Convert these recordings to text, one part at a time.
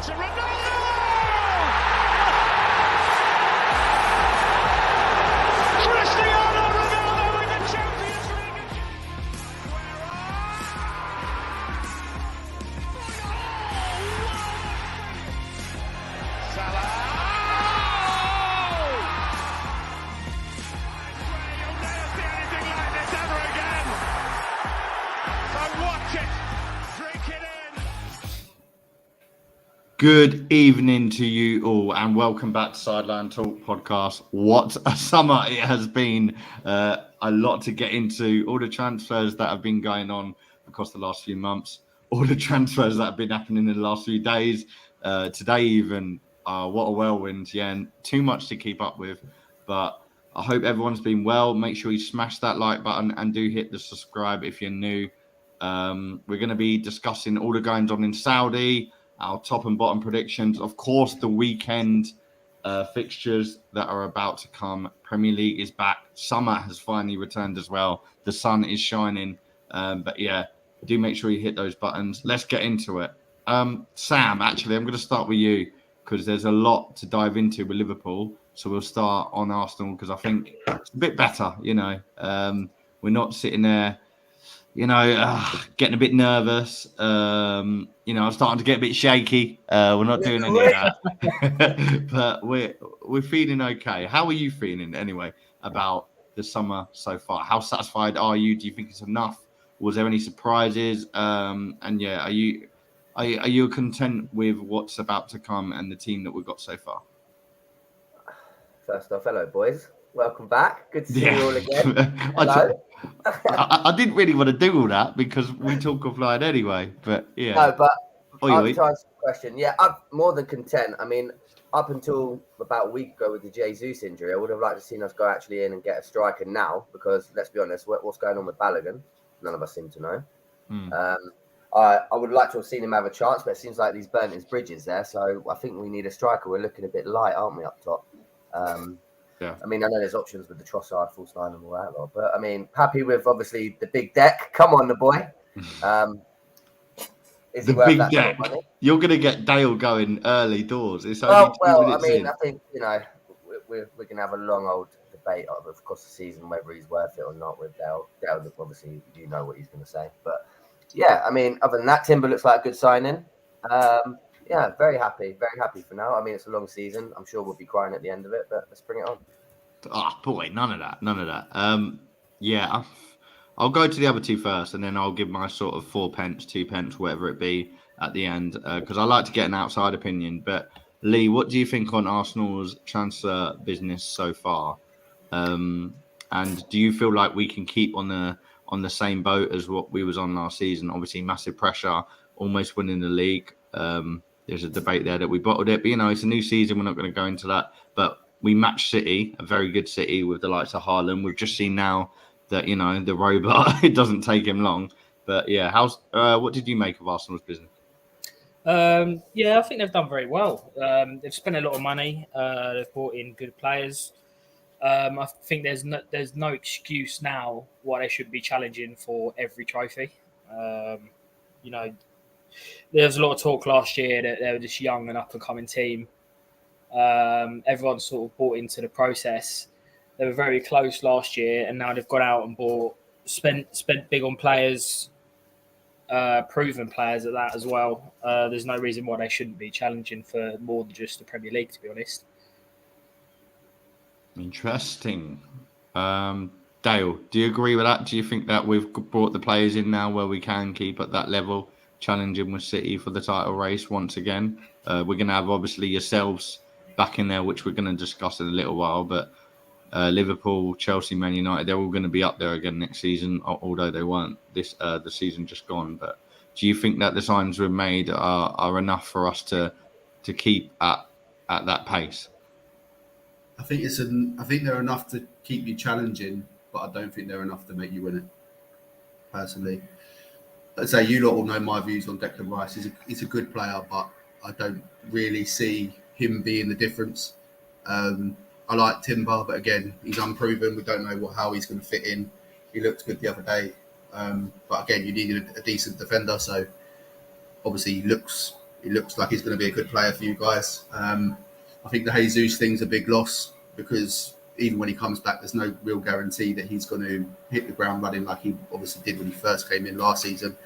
to Ronaldo! Cristiano Ronaldo in the Champions League! Salah! You'll never see anything like this ever again! So watch it, drink it in! Good evening to you all, and welcome back to Sideline Talk podcast. What a summer it has been! A lot to get into. All the transfers that have been going on across the last few months, all the transfers that have been happening in the last few days. Today, even what a whirlwind! Yeah, and too much to keep up with. But I hope everyone's been well. Make sure you smash that like button and do hit the subscribe if you're new. We're going to be discussing all the goings on in Saudi. Our top and bottom predictions, of course, the weekend fixtures that are about to come. Premier League is back. Summer has finally returned as well. The sun is shining. But yeah, do make sure you hit those buttons. Let's get into it. Sam, actually, I'm going to start with you because there's a lot to dive into with Liverpool. So we'll start on Arsenal because I think it's a bit better, we're not sitting there getting a bit nervous. I'm starting to get a bit shaky. We're not doing any of that, but we're feeling okay. How are you feeling anyway about the summer so far? How satisfied are you? Do you think it's enough? Was there any surprises? And yeah, are you content with what's about to come and the team that we've got so far? First off, hello boys. Welcome back. Good to see you all again. Hello. I didn't really want to do all that because we talk offline anyway. But yeah. No, but to answer the question, yeah, I'm more than content. I mean, up until about a week ago with the Jesus injury, I would have liked to seen us go actually in and get a striker now because let's be honest, what's going on with Balogun? None of us seem to know. I would like to have seen him have a chance, but it seems like he's burnt his bridges there. So I think we need a striker. We're looking a bit light, aren't we, up top? Yeah. I mean, I know there's options with the Trossard, false line, and all that lot, but I mean, happy with obviously the big deck. Come on, the boy. Is the big deck. Sort of You're going to get Dale going early doors. It's only 2 minutes in. I think we're going to have a long old debate of course the season whether he's worth it or not with Dale. Dale, obviously, you know what he's going to say, but yeah, I mean, other than that, Timber looks like a good signing. Yeah, very happy for now. I mean, it's a long season. I'm sure we'll be crying at the end of it, but let's bring it on. Oh, boy, none of that. Yeah, I'll go to the other two first, and then I'll give my sort of 4 pence, 2 pence, whatever it be at the end, because I like to get an outside opinion. But Lee, what do you think on Arsenal's transfer business so far? And do you feel like we can keep on the same boat as what we was on last season? Obviously, massive pressure, almost winning the league. There's a debate there that we bottled it, but it's a new season. We're not going to go into that. But we matched City, a very good City with the likes of Haaland. We've just seen now that the robot, it doesn't take him long. But yeah, what did you make of Arsenal's business? Yeah, I think they've done very well. They've spent a lot of money. They've brought in good players. I think there's no excuse now why they should be challenging for every trophy. There was a lot of talk last year that they were this young and up-and-coming team. Everyone sort of bought into the process. They were very close last year, and now they've gone out and spent big on players, proven players at that as well. There's no reason why they shouldn't be challenging for more than just the Premier League, to be honest. Interesting. Dale, do you agree with that? Do you think that we've brought the players in now where we can keep at that level, challenging with City for the title race once again? We're going to have obviously yourselves back in there, which we're going to discuss in a little while, but Liverpool, Chelsea, Man United, they're all going to be up there again next season, although they weren't the season just gone. But do you think that the signs we've made are enough for us to keep at that pace? I think they're enough to keep you challenging, but I don't think they're enough to make you win it, personally. I'd say you lot all know my views on Declan Rice. He's a good player, but I don't really see him being the difference. I like Timber, but again, he's unproven. We don't know how he's going to fit in. He looked good the other day. But again, you needed a decent defender. So obviously he looks He looks like he's going to be a good player for you guys. I think the Jesus thing's a big loss because even when he comes back, there's no real guarantee that he's going to hit the ground running like he obviously did when he first came in last season.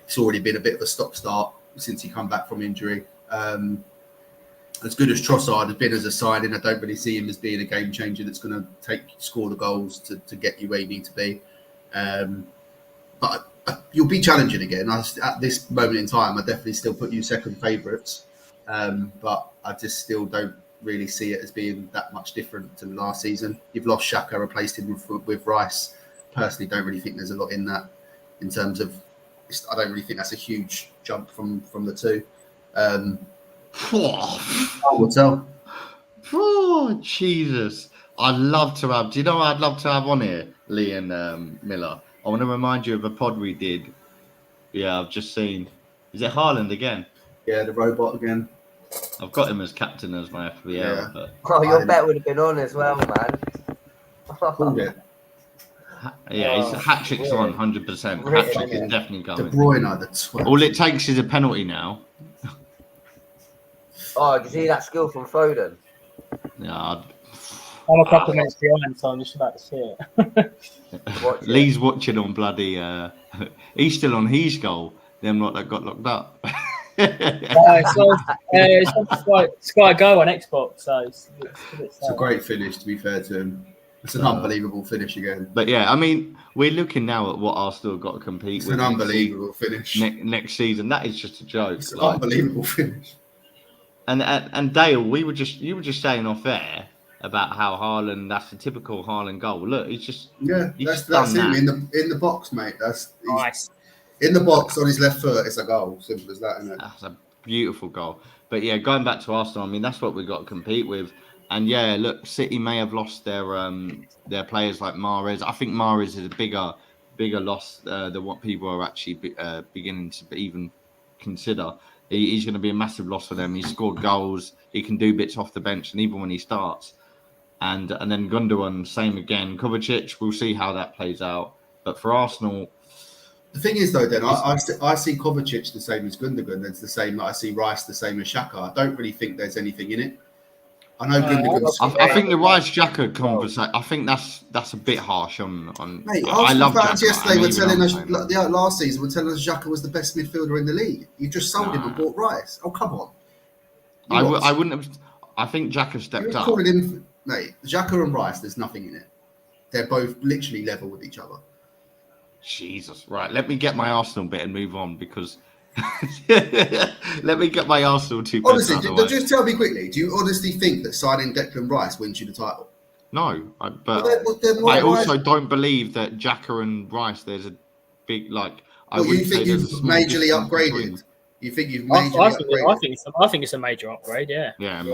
It's already been a bit of a stop-start since he come back from injury. As good as Trossard has been as a signing, I don't really see him as being a game changer that's going to score the goals to get you where you need to be. But you'll be challenging again. At this moment in time, I definitely still put you second favourites. But I just still don't really see it as being that much different to last season. You've lost Xhaka, replaced him with Rice. Personally, don't really think there's a lot in that in terms of. I don't really think that's a huge jump from the two. I will tell. Oh, Jesus. I'd love to have. Do you know what I'd love to have on here, Lee and Miller? I want to remind you of a pod we did. Yeah, I've just seen. Is it Haaland again? Yeah, the robot again. I've got him as captain as my FPL. Yeah. But your bet would have been on as well, man. Called it. yeah, his hat trick's on 100%. Hat trick is definitely De going. Bruyne, the 12. All it takes is a penalty now. Oh, did you see that skill from Foden? Yeah, I'm a couple of minutes behind, so I'm just about to see it. Lee's watching on bloody. He's still on his goal. Them lot that got locked up. It's on Sky Go on Xbox, so it's a great finish, to be fair to him. It's an unbelievable finish again. But yeah, I mean, we're looking now at what Arsenal got to compete it's with. It's an unbelievable finish. Next season, that is just a joke. It's an unbelievable finish. And Dale, you were just saying off air about how Haaland, that's a typical Haaland goal. Look, he's that's him in the box, mate. That's nice. In the box on his left foot. It's a goal. Simple as that, isn't it? That's a beautiful goal. But yeah, going back to Arsenal, I mean, that's what we've got to compete with. And yeah, look, City may have lost their players like Mahrez. I think Mahrez is a bigger loss than what people are actually beginning to even consider. He's going to be a massive loss for them. He scored goals. He can do bits off the bench, and even when he starts. And then Gundogan, same again. Kovacic, we'll see how that plays out. But for Arsenal... The thing is, though, then, I see Kovacic the same as Gundogan. It's the same that I see Rice the same as Xhaka. I don't really think there's anything in it. I know Gundogan's... I think the Rice-Xhaka conversation, I think that's a bit harsh on... Mate, I love fans Xhaka. Yesterday were telling us, last season, were telling us Xhaka was the best midfielder in the league. You just sold him and bought Rice. Oh, come on. I wouldn't have... I think Xhaka stepped up. Calling him, mate, Xhaka and Rice, there's nothing in it. They're both literally level with each other. Jesus. Right, let me get my Arsenal bit and move on because... let me get my Arsenal two. Honestly, just tell me quickly, do you honestly think that signing Declan Rice wins you the title? No, but I also don't believe that Xhaka and Rice, there's a big, like... you think you've majorly upgraded? You think you've majorly upgraded? I think it's a major upgrade, yeah. Yeah.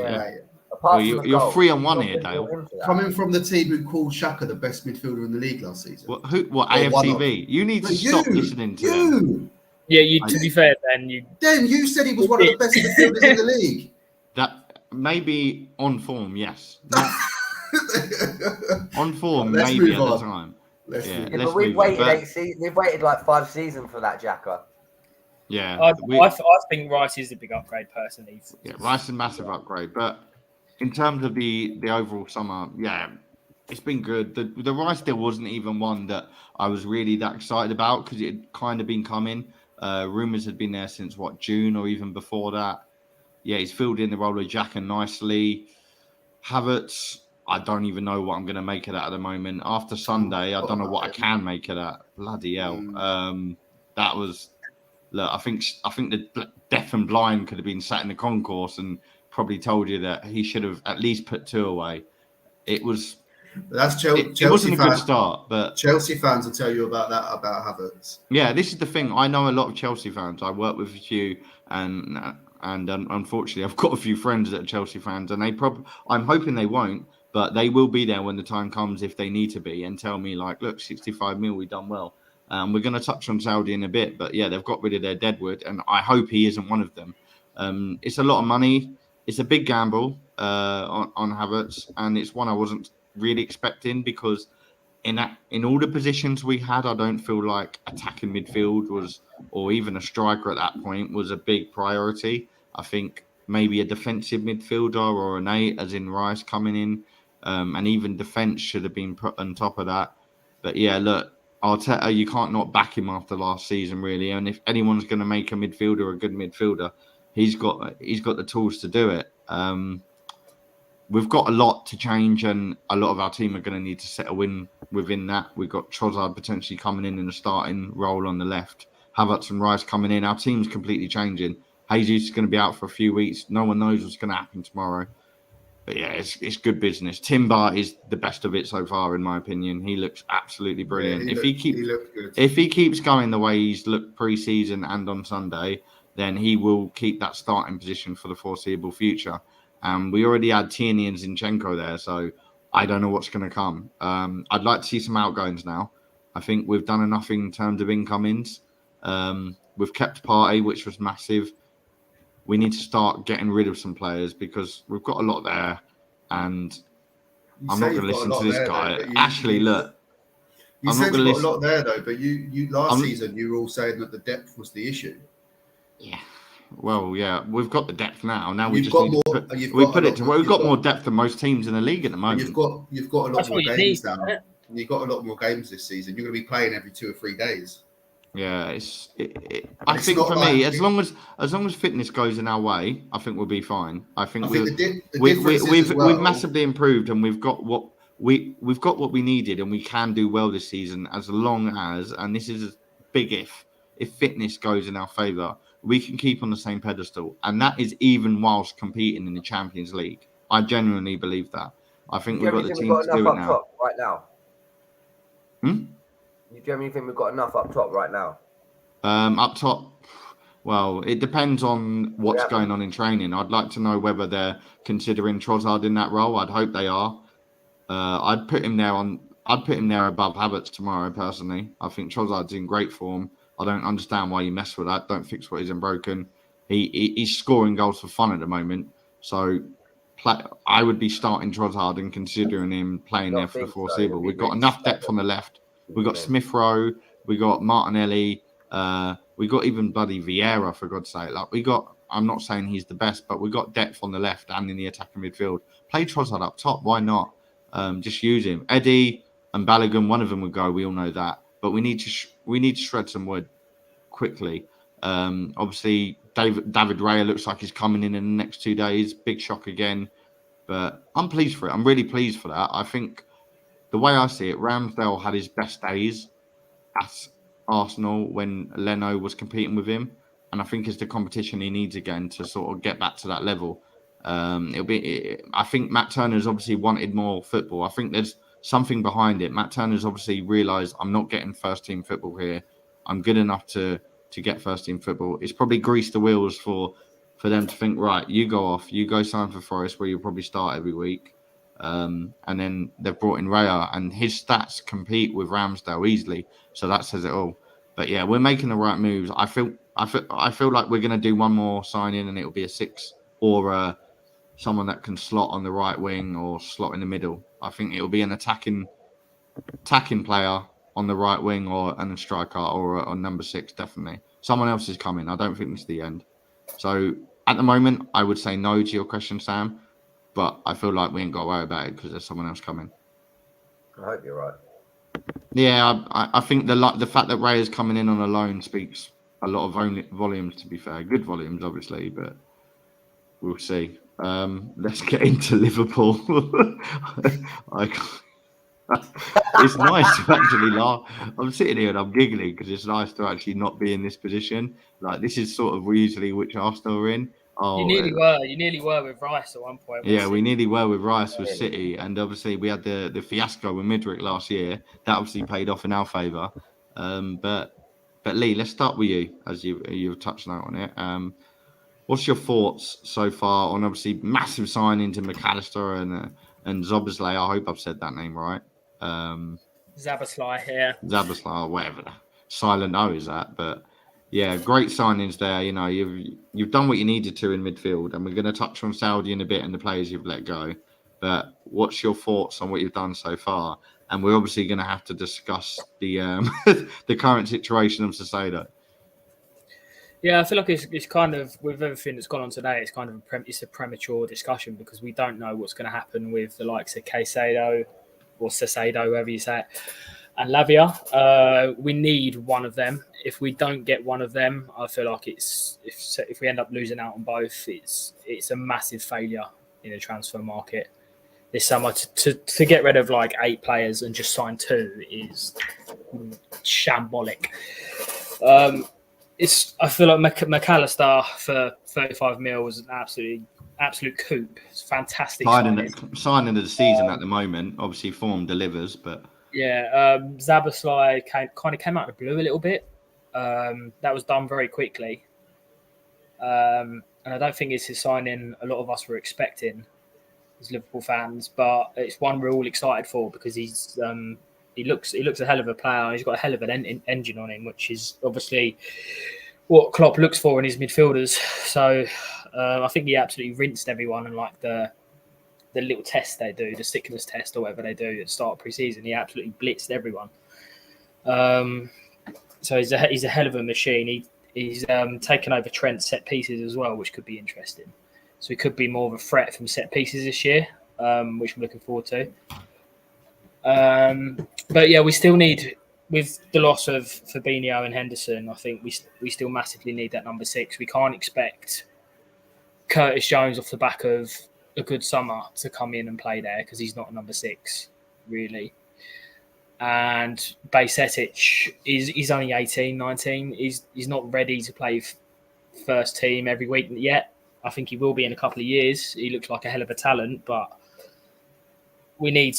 Well, you're 3-1 here, Dale. Coming from the team who called Xhaka the best midfielder in the league last season. What AFTV? You need to stop listening to them. Yeah, to be fair, then you said he was one of the best midfielders in the league. That maybe on form, yes. On form, let's maybe move at on. the time. But we've waited we've waited like 5 seasons for that Xhaka. Yeah, I think Rice is a big upgrade personally. Yeah, Rice is a massive upgrade, but in terms of the overall summer, yeah, it's been good. The Rice deal wasn't even one that I was really that excited about because it had kind of been coming. Rumours had been there since June or even before that. Yeah, he's filled in the role of Xhaka nicely. Havertz, I don't even know what I'm going to make of that at the moment. After Sunday, I don't know what I can make of that. Bloody hell. That was... Look, I think the deaf and blind could have been sat in the concourse and probably told you that he should have at least put 2 away. It was... That's Chelsea. It wasn't a good start, but... Chelsea fans will tell you about that, about Havertz. Yeah, this is the thing. I know a lot of Chelsea fans. I work with a few, and unfortunately, I've got a few friends that are Chelsea fans, and I'm hoping they won't, but they will be there when the time comes if they need to be and tell me, like, look, 65 mil, we've done well. We're going to touch on Saudi in a bit, but yeah, they've got rid of their deadwood, and I hope he isn't one of them. It's a lot of money. It's a big gamble on Havertz, and it's one I wasn't really expecting because in all the positions we had, I don't feel like attacking midfield was, or even a striker at that point, was a big priority. I think maybe a defensive midfielder or an 8, as in Rice coming in, and even defence should have been put on top of that. But yeah, look, Arteta, you can't not back him after last season, really. And if anyone's going to make a midfielder a good midfielder, he's got the tools to do it. We've got a lot to change, and a lot of our team are going to need to settle in within that. We've got Trossard potentially coming in a starting role on the left. Havertz and Rice coming in. Our team's completely changing. Jesus is going to be out for a few weeks. No one knows what's going to happen tomorrow. But yeah, it's good business. Timber is the best of it so far, in my opinion. He looks absolutely brilliant. Yeah, he looked good. If he keeps going the way he's looked pre-season and on Sunday, then he will keep that starting position for the foreseeable future. We already had Tierney and Zinchenko there, so I don't know what's going to come. I'd like to see some outgoings now. I think we've done enough in terms of incomings. We've kept Partey, which was massive. We need to start getting rid of some players because we've got a lot there. And I'm not going to listen to this guy. Actually, look. You said you've got a lot there, though, but you last season, you were all saying that the depth was the issue. Yeah. Well, yeah, we've got the depth now. Now we've got more depth than most teams in the league at the moment. You've got a lot more games now. You've got a lot more games this season. You're going to be playing every 2 or 3 days. Yeah, I think for me, as long as fitness goes in our way, I think we'll be fine. I think we've massively improved, and we've got what we needed, and we can do well this season as long as, and this is a big if fitness goes in our favour, we can keep on the same pedestal, and that is even whilst competing in the Champions League. I genuinely believe that. I think we've got the team to do it now. Right now. Do you genuinely think we've got enough up top right now? Up top, well, it depends on what's going on in training. I'd like to know whether they're considering Trossard in that role. I'd hope they are. I'd put him there above Havertz tomorrow, personally. I think Trossard's in great form. I don't understand why you mess with that. Don't fix what isn't broken. He's scoring goals for fun at the moment. So I would be starting Trossard and considering him playing there for the foreseeable. We've got enough depth on the left. We've got Smith Rowe. We got Martinelli. We got even bloody Vieira, for God's sake. I'm not saying he's the best, but we got depth on the left and in the attacking midfield. Play Trossard up top. Why not? Just use him. Eddie and Balogun, one of them would go. We all know that. But we need to shred some wood quickly. Obviously, David Raya looks like he's coming in the next 2 days. Big shock again. But I'm pleased for it. I'm really pleased for that. I think the way I see it, Ramsdale had his best days at Arsenal when Leno was competing with him. And I think it's the competition he needs again to sort of get back to that level. I think Matt Turner's obviously wanted more football. I think there's something behind it. Matt Turner's obviously realised I'm not getting first team football here. I'm good enough to get first team football. It's probably greased the wheels for them to think, right, you go off, you go sign for Forest where you'll probably start every week. And then they've brought in Raya, and his stats compete with Ramsdale easily. So that says it all. But yeah, we're making the right moves. I feel like we're going to do one more signing, and it'll be a 6 or someone that can slot on the right wing or slot in the middle. I think it'll be an attacking player on the right wing or a striker or a number 6, definitely. Someone else is coming. I don't think it's the end. So at the moment, I would say no to your question, Sam. But I feel like we ain't got to worry about it because there's someone else coming. I hope you're right. Yeah, I think the fact that Ray is coming in on a loan speaks a lot of volumes, to be fair. Good volumes, obviously, but we'll see. Let's get into Liverpool. It's nice to actually laugh. I'm sitting here and I'm giggling because it's nice to actually not be in this position. Like, this is sort of usually which Arsenal are in. You nearly were with Rice at one point. Yeah, we nearly were with Rice with City, and obviously we had the fiasco with Midrick last year. That obviously paid off in our favour. But Lee, let's start with you, as you've touched on it. What's your thoughts so far on obviously massive signings to McAllister and Zoboslai? I hope I've said that name right. Zaboslai, yeah. Zaboslai, or whatever. Silent O is that, but. Yeah, great signings there. You know, you've done what you needed to in midfield, and we're going to touch on Saudi in a bit and the players you've let go. But what's your thoughts on what you've done so far? And we're obviously going to have to discuss the the current situation of Caicedo. Yeah, I feel like it's kind of with everything that's gone on today. It's kind of it's a premature discussion because we don't know what's going to happen with the likes of Caicedo or Caicedo, however you say it, and Lavia. We need one of them. If we don't get one of them, I feel like if we end up losing out on both, it's a massive failure in the transfer market this summer. To get rid of like 8 players and just sign 2 is shambolic. I feel like McAllister for 35 mil was an absolute coup. It's fantastic signing of the season at the moment. Obviously, form delivers, but Szoboszlai kind of came out of the blue a little bit. That was done very quickly, and I don't think it's his signing a lot of us were expecting as Liverpool fans. But it's one we're all excited for because he looks a hell of a player. He's got a hell of an engine on him, which is obviously what Klopp looks for in his midfielders. So I think he absolutely rinsed everyone, and like the little test they do, the sickness test or whatever they do at the start of pre-season, he absolutely blitzed everyone. So he's a hell of a machine. He's taken over Trent's set pieces as well, which could be interesting. So he could be more of a threat from set pieces this year, which I'm looking forward to. But yeah, we still need, with the loss of Fabinho and Henderson, I think we still massively need that number 6. We can't expect Curtis Jones off the back of a good summer to come in and play there because he's not a number 6, really. And Bajcetic he's only 18, 19. He's not ready to play first team every week yet. I think he will be in a couple of years. He looks like a hell of a talent, but we need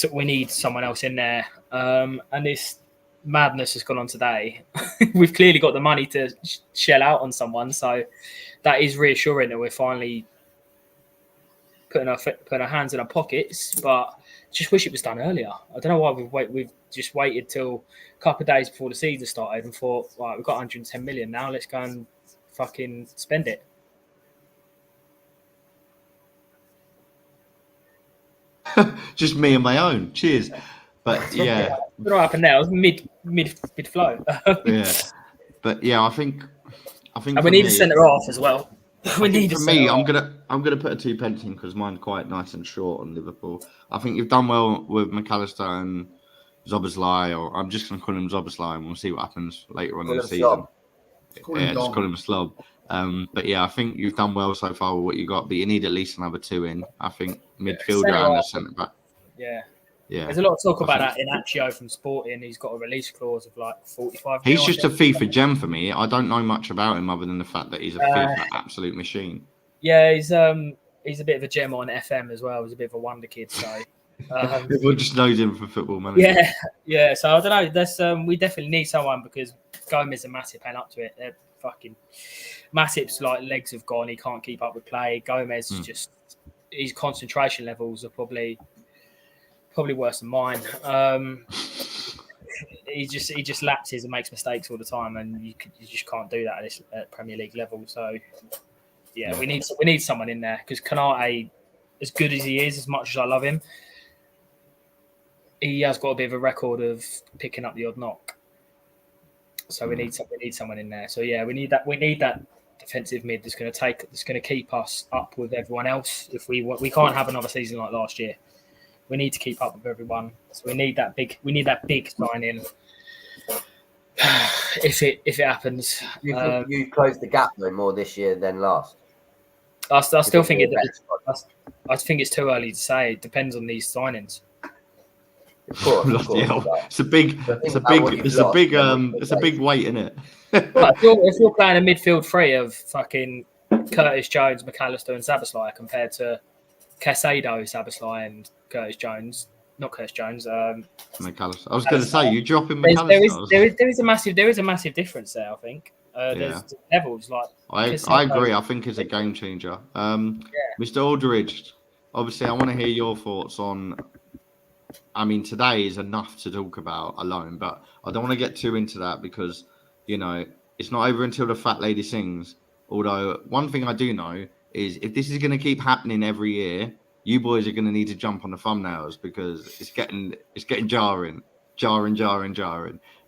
someone else in there. And this madness has gone on today. We've clearly got the money to shell out on someone, so that is reassuring that we're finally putting our hands in our pockets. But just wish it was done earlier. I don't know why we've just waited till a couple of days before the season started and thought, right, we've got 110 million now. Let's go and fucking spend it. Just me and my own. Cheers. But yeah, what happened there? I was mid flow. Yeah, but yeah, I think. And we need a centre half as well. We need. For me, I'm gonna put a 2 pence in because mine's quite nice and short on Liverpool. I think you've done well with McAllister and Szoboszlai, or I'm just gonna call him Szoboszlai, and we'll see what happens later on in the season. Just call him a slob. But yeah, I think you've done well so far with what you got, but you need at least another 2 in. I think midfielder and a centre back. Yeah. Yeah. There's a lot of talk about that in Accio from Sporting. He's got a release clause of like 45. He's just a FIFA gem for me. I don't know much about him other than the fact that he's a FIFA absolute machine. Yeah, he's a bit of a gem on FM as well. He's a bit of a wonder kid. So everyone just knows him for Football Manager. Yeah. So I don't know. There's we definitely need someone because Gomez and Matip ain't up to it. They're fucking Matip's like legs have gone. He can't keep up with play. Gomez just his concentration levels are probably worse than mine. He just lapses and makes mistakes all the time, and you just can't do that at Premier League level. So yeah, we need someone in there because Konate, as good as he is, as much as I love him, he has got a bit of a record of picking up the odd knock. So we need someone in there. So yeah, we need that defensive mid that's going to keep us up with everyone else. If we can't have another season like last year. We need to keep up with everyone. So we need that big sign-in. If it happens. You think you close the gap though more this year than last? I still think I think it's too early to say. It depends on these signings. Of course. It's a big weight, isn't it? Well, if you're playing a midfield three of fucking Curtis Jones, McAllister, and Szoboszlai compared to Caicedo, Szoboszlai, and Curtis Jones, not Curtis Jones. McAllister. I was going to say you dropping McAllister. There is a massive difference there. I think there's levels like. I agree. I think it's a game changer. Mr. Aldridge, obviously, I want to hear your thoughts on. I mean, today is enough to talk about alone, but I don't want to get too into that because it's not over until the fat lady sings. Although one thing I do know is if this is going to keep happening every year, you boys are going to need to jump on the thumbnails because it's getting jarring.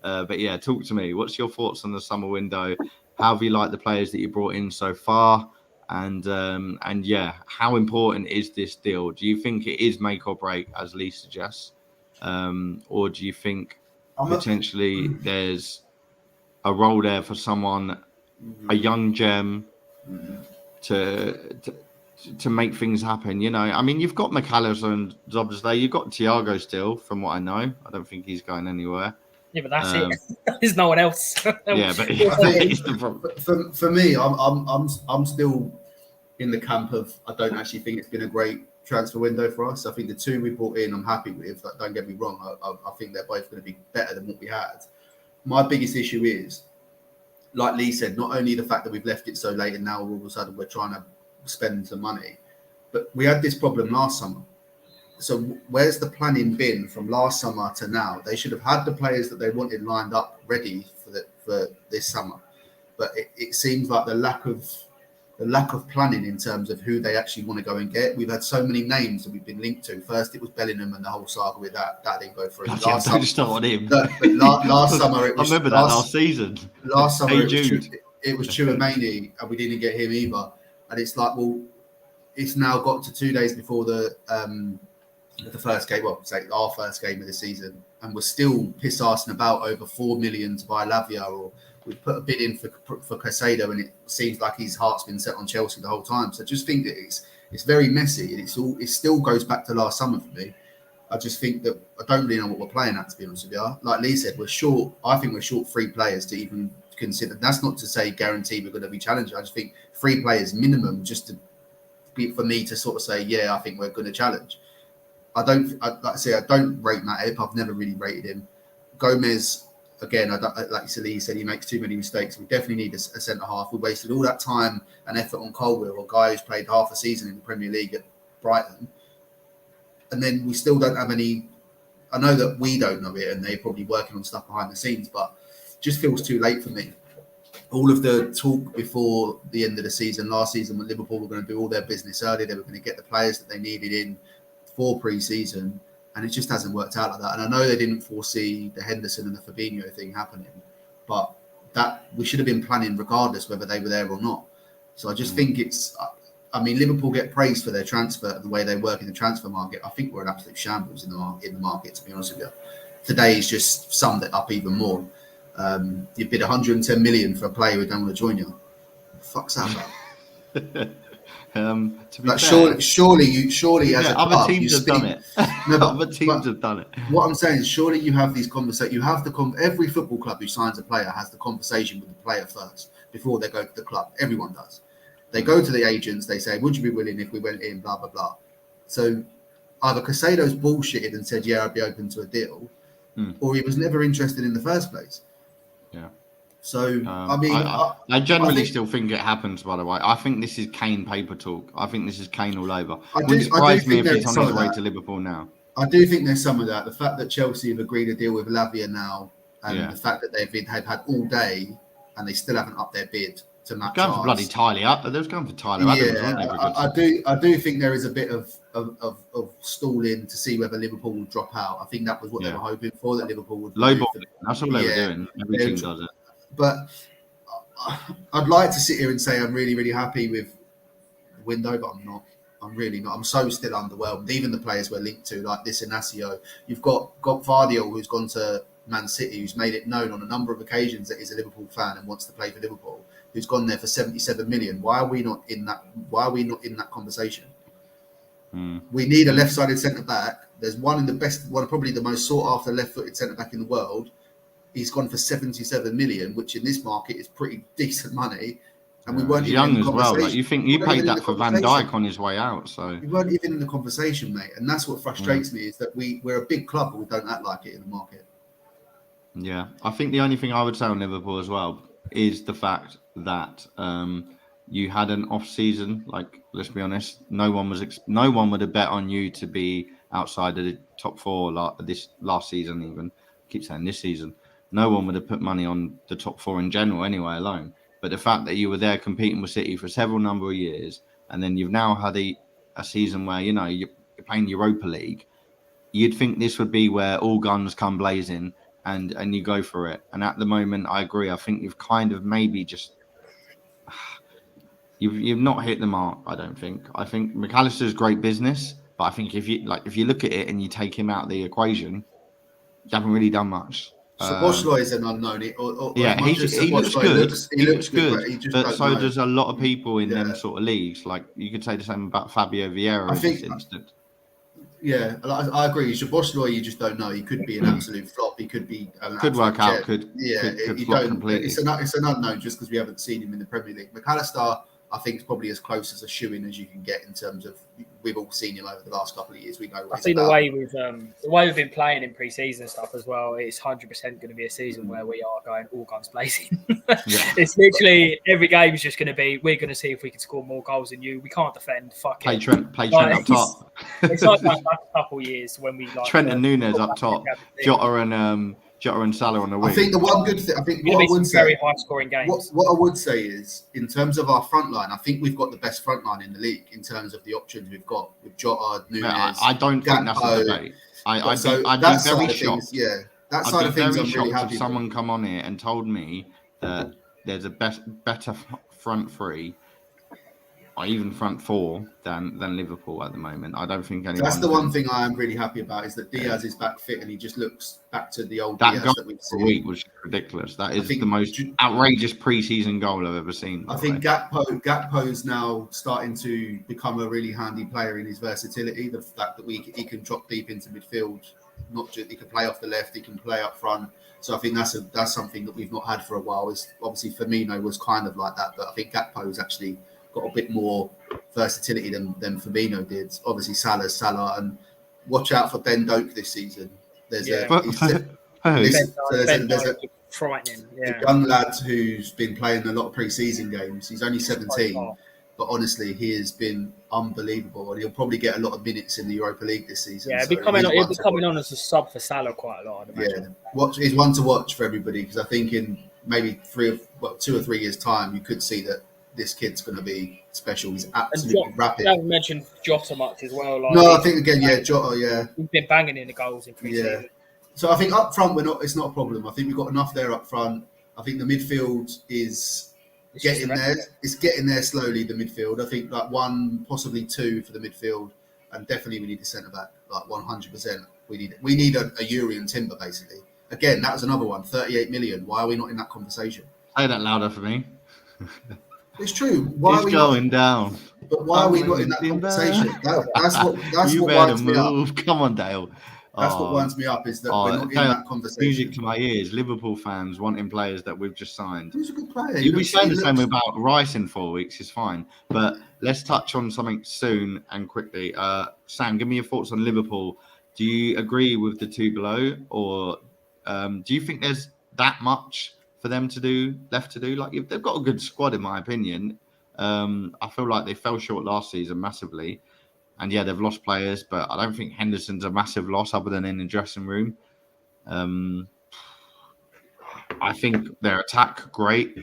But yeah, talk to me. What's your thoughts on the summer window? How have you liked the players that you brought in so far? And yeah, how important is this deal? Do you think it is make or break, as Lee suggests, or do you think potentially there's a role there for someone, a young gem, to make things happen? You know, I mean, you've got McAllister and Zobbs there. You've got Thiago still, from what I know. I don't think he's going anywhere. Yeah, but that's it. There's no one else. Yeah, but for me, I'm still in the camp of I don't actually think it's been a great transfer window for us. I think the two we brought in, I'm happy with. Like, don't get me wrong. I think they're both going to be better than what we had. My biggest issue is, like Lee said, not only the fact that we've left it so late and now all of a sudden we're trying to spend some money, but we had this problem last summer. So where's the planning been from last summer to now? They should have had the players that they wanted lined up ready for this summer, but it seems like the lack of planning in terms of who they actually want to go and get. We've had so many names that we've been linked to. First, it was Bellingham and the whole saga with that didn't go through. Last summer it was. I remember that last season. Last summer it was Chouameni, and we didn't get him either. And it's like, well, it's now got to 2 days before the first game. Well, say our first game of the season, and we're still piss-arsing about over 4 million to buy Lavia, or we put a bid in for Caicedo, and it seems like his heart's been set on Chelsea the whole time. So I just think that it's very messy, and it still goes back to last summer for me. I just think that I don't really know what we're playing at, to be honest with you. Like Lee said, we're short. I think we're short 3 players to even consider. That's not to say guarantee we're going to be challenging. I just think 3 players minimum just to be for me to sort of say, yeah, I think we're going to challenge. Like I say, I don't rate Matip. I've never really rated him. Gomez, again, like Lee said, he makes too many mistakes. We definitely need a centre half. We wasted all that time and effort on Colwill, a guy who's played half a season in the Premier League at Brighton, and then we still don't have any. I know that we don't know it, and they're probably working on stuff behind the scenes, but it just feels too late for me. All of the talk before the end of the season, last season, when Liverpool were going to do all their business early, they were going to get the players that they needed in for pre-season, and it just hasn't worked out like that. And I know they didn't foresee the Henderson and the Fabinho thing happening, but that we should have been planning regardless whether they were there or not. So I just think it's. I mean, Liverpool get praised for their transfer, the way they work in the transfer market. I think we're an absolute shambles in the market, to be honest with you. Today's just summed it up even more. You bid 110 million for a player who don't want to join you. What the fuck's that about? To be like fair, surely as a other club, teams have done it. Other teams have done it. What I'm saying is, surely you have these conversations. You have every football club who signs a player has the conversation with the player first before they go to the club. Everyone does. They go to the agents. They say, "Would you be willing if we went in?" Blah blah blah. So either Caicedo's bullshitted and said, "Yeah, I'd be open to a deal," or he was never interested in the first place. Yeah. So I mean, I generally still think it happens. By the way, I think this is Kane paper talk. I think this is Kane all over. It wouldn't surprise me if he's on his way to Liverpool now. I do think there's some of that. The fact that Chelsea have agreed a deal with Lavia now, and the fact that they've had all day and they still haven't upped their bid to match. Going for bloody Tyler up. They was going for Tyler Adams, weren't they? I do think there is a bit of stalling to see whether Liverpool will drop out. I think that was what they were hoping for, that Liverpool would lowball. That's all they were doing. Every team does it. But I'd like to sit here and say I'm really, really happy with the window, but I'm not. I'm really not. I'm so still underwhelmed. Even the players we're linked to, like this Inacio. You've got Vardiol, who's gone to Man City, who's made it known on a number of occasions that he's a Liverpool fan and wants to play for Liverpool, who's gone there for 77 million. Why are we not in that? Why are we not in that conversation? We need a left-sided centre back. There's one in the best, one probably the most sought-after left-footed centre back in the world. He's gone for 77 million, which in this market is pretty decent money. And we weren't young even in the as well. conversation. Like, you think you paid that for Van Dijk on his way out, so we weren't even in the conversation, mate. And that's what frustrates me, is that we're a big club, but we don't act like it in the market. Yeah, I think the only thing I would say on Liverpool as well is the fact that you had an off season. Like, let's be honest, no one would have bet on you to be outside of the top 4 this last season. Even I keep saying this season, no one would have put money on the top 4 in general anyway alone. But the fact that you were there competing with City for several number of years, and then you've now had a season where you're playing Europa League, you'd think this would be where all guns come blazing and you go for it. And at the moment, I agree. I think you've kind of maybe just you've not hit the mark. I don't think. I think McAllister's great business, but I think if you look at it and you take him out of the equation, you haven't really done much. Szoboszlai is an unknown. Yeah, he looks good. He looks good, but he just but don't so know. does a lot of people in them Yeah. sort of leagues. Like you could say the same about Fabio Vieira I in think- this instance. Yeah, I agree. Szoboszlai, you just don't know. He could be an absolute flop. He could be an Could absolute work out. gem. Could you flop don't. completely. It's an unknown just because we haven't seen him in the Premier League. McAllister, I think, is probably as close as a shoe-in as you can get in terms of we've all seen him over the last couple of years. We know what I he's think about. the way we've been playing in pre-season stuff as well, it's 100% going to be a season where we are going all guns blazing. It's literally every game is just going to be we're going to see if we can score more goals than you. We can't defend. Fuck Play it. Trent up top. It's like that back a couple of years when we like Trent and Nunes up top. Jota and Salah on the wing. I think the one good thing. I think It'll what be I would some very say. high-scoring games. What I would say is, in terms of our front line, I think we've got the best front line in the league in terms of the options we've got with Jota, Nunes. Yeah, I don't think that's a debate. I'd be very shocked. That side of things, I'm really shocked happy. if someone come on here and told me that there's a better front three or even front four than Liverpool at the moment. I don't think anyone. That's the one thing I am really happy about is that Diaz is back fit and he just looks back to the old Diaz that we've seen. Week was ridiculous. That is the most outrageous pre-season goal I've ever seen. I think Gakpo's now starting to become a really handy player in his versatility. The fact that he can drop deep into midfield, not just he can play off the left, he can play up front. So I think that's something that we've not had for a while. Is obviously Firmino was kind of like that, but I think Gakpo's actually got a bit more versatility than Firmino did. Obviously Salah, and watch out for Ben Doak this season. There's a frightening. A young lad who's been playing a lot of pre-season games. He's only 17, but honestly, he has been unbelievable, and he'll probably get a lot of minutes in the Europa League this season. Yeah, he'll be coming on as a sub for Salah quite a lot, I'd imagine. Yeah, he's one to watch for everybody because I think in maybe 2 or 3 years' time, you could see that this kid's going to be special. He's absolutely rapid. You haven't mentioned Jota much as well. No, I think again, Jota, he's been banging in the goals in pre-season. Yeah. So I think up front, it's not a problem. I think we've got enough there up front. I think the midfield is getting there. It's getting there slowly, the midfield. I think like 1, possibly 2 for the midfield. And definitely we need a centre-back, like 100%. We need a Yuri and Timber, basically. Again, that was another one, 38 million. Why are we not in that conversation? Say that louder for me. It's true. Why it's are we going down. But why are we not in that conversation? That's what winds me up. Come on, Dale. That's what winds me up is that we're not in that conversation. Music to my ears. Liverpool fans wanting players that we've just signed. He's a good player. You'll be saying the same about Rice in 4 weeks. It's fine. But let's touch on something soon and quickly. Sam, give me your thoughts on Liverpool. Do you agree with the 2 below, or do you think there's that much for them left to do? Like, they've got a good squad, in my opinion. I feel like they fell short last season massively. And yeah, they've lost players, but I don't think Henderson's a massive loss other than in the dressing room. I think their attack, great.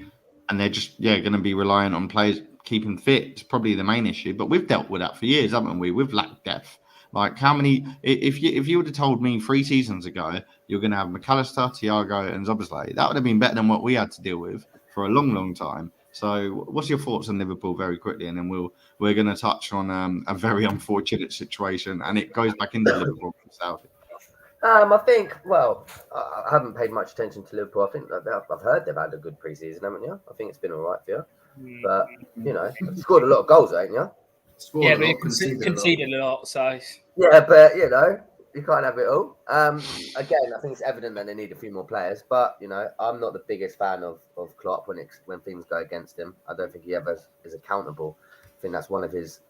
And they're just, going to be reliant on players keeping fit. It's probably the main issue. But we've dealt with that for years, haven't we? We've lacked depth. Like, how many... If you would have told me 3 seasons ago you're going to have McAllister, Thiago and Szoboszlai, that would have been better than what we had to deal with for a long, long time. So what's your thoughts on Liverpool very quickly? And then we're going to touch on a very unfortunate situation. And it goes back into Liverpool. I think, I haven't paid much attention to Liverpool. I think I've heard they've had a good pre-season, haven't you? I think it's been all right for you. But, scored a lot of goals, ain't you? Yeah, but conceded a lot, so... Yeah, but, you can't have it all. Again, I think it's evident that they need a few more players. But, I'm not the biggest fan of Klopp when things go against him. I don't think he ever is accountable. I think that's one of his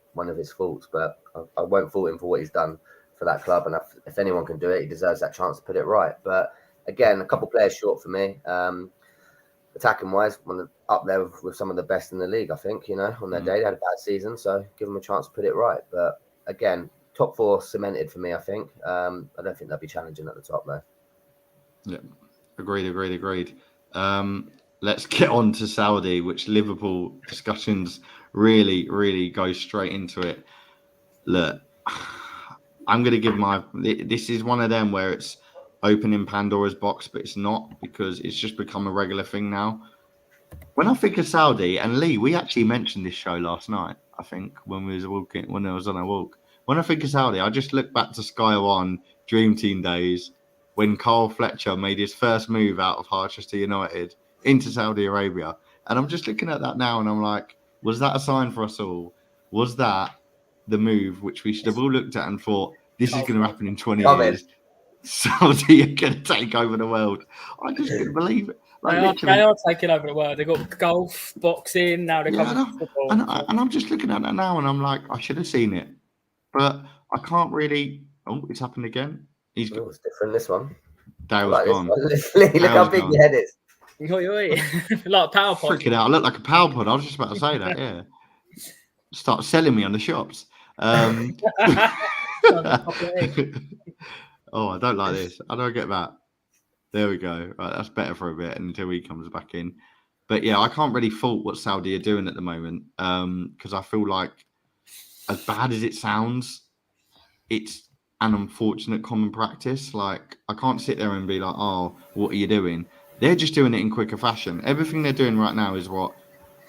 faults. But I won't fault him for what he's done for that club. And if anyone can do it, he deserves that chance to put it right. But, again, a couple of players short for me. Attacking wise, up there with some of the best in the league, I think, on their day. They had a bad season, so give them a chance to put it right. But again, top 4 cemented for me, I think. I don't think they'll be challenging at the top, though. Yeah, agreed. Let's get on to Saudi, which Liverpool discussions really, really go straight into it. Look, I'm going to give this is one of them where it's opening Pandora's box, but it's not, because it's just become a regular thing now. When I think of Saudi and Lee, we actually mentioned this show last night. I think when I was on a walk. When I think of Saudi, I just look back to Sky One Dream Team days when Carl Fletcher made his first move out of Harchester United into Saudi Arabia, and I'm just looking at that now, and I'm like, was that a sign for us all? Was that the move which we should have all looked at and thought this is going to happen in 20 years? Saudi are going to take over the world. I just couldn't believe it. Like, they are taking over the world. They've got golf, boxing, now they're coming to football. And I'm just looking at that now and I'm like, I should have seen it. But I can't really. Oh, it's happened again. It's different, this one. Dale's gone. Look how big your head is. Like a power pod. Freaking out. I look like a power pod. I was just about to say that, yeah. Start selling me on the shops. Oh, I don't like this. How do I get that? There we go. Right, that's better for a bit until he comes back in. But yeah, I can't really fault what Saudi are doing at the moment because I feel like, as bad as it sounds, it's an unfortunate common practice. Like, I can't sit there and be like, oh, what are you doing? They're just doing it in quicker fashion. Everything they're doing right now is what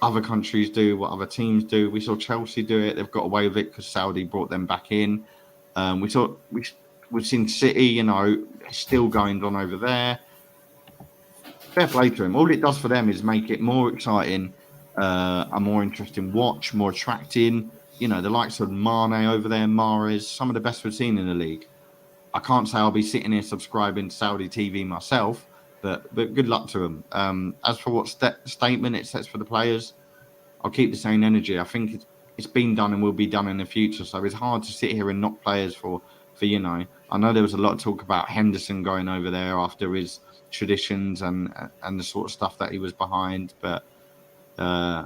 other countries do, what other teams do. We saw Chelsea do it. They've got away with it because Saudi brought them back in. We've seen City, still going on over there. Fair play to him. All it does for them is make it more exciting, a more interesting watch, more attracting. The likes of Mane over there, Mahrez, some of the best we've seen in the league. I can't say I'll be sitting here subscribing to Saudi TV myself, but good luck to them. As for what statement it sets for the players, I'll keep the same energy. I think it's been done and will be done in the future. So it's hard to sit here and knock players for. I know there was a lot of talk about Henderson going over there after his traditions and the sort of stuff that he was behind. But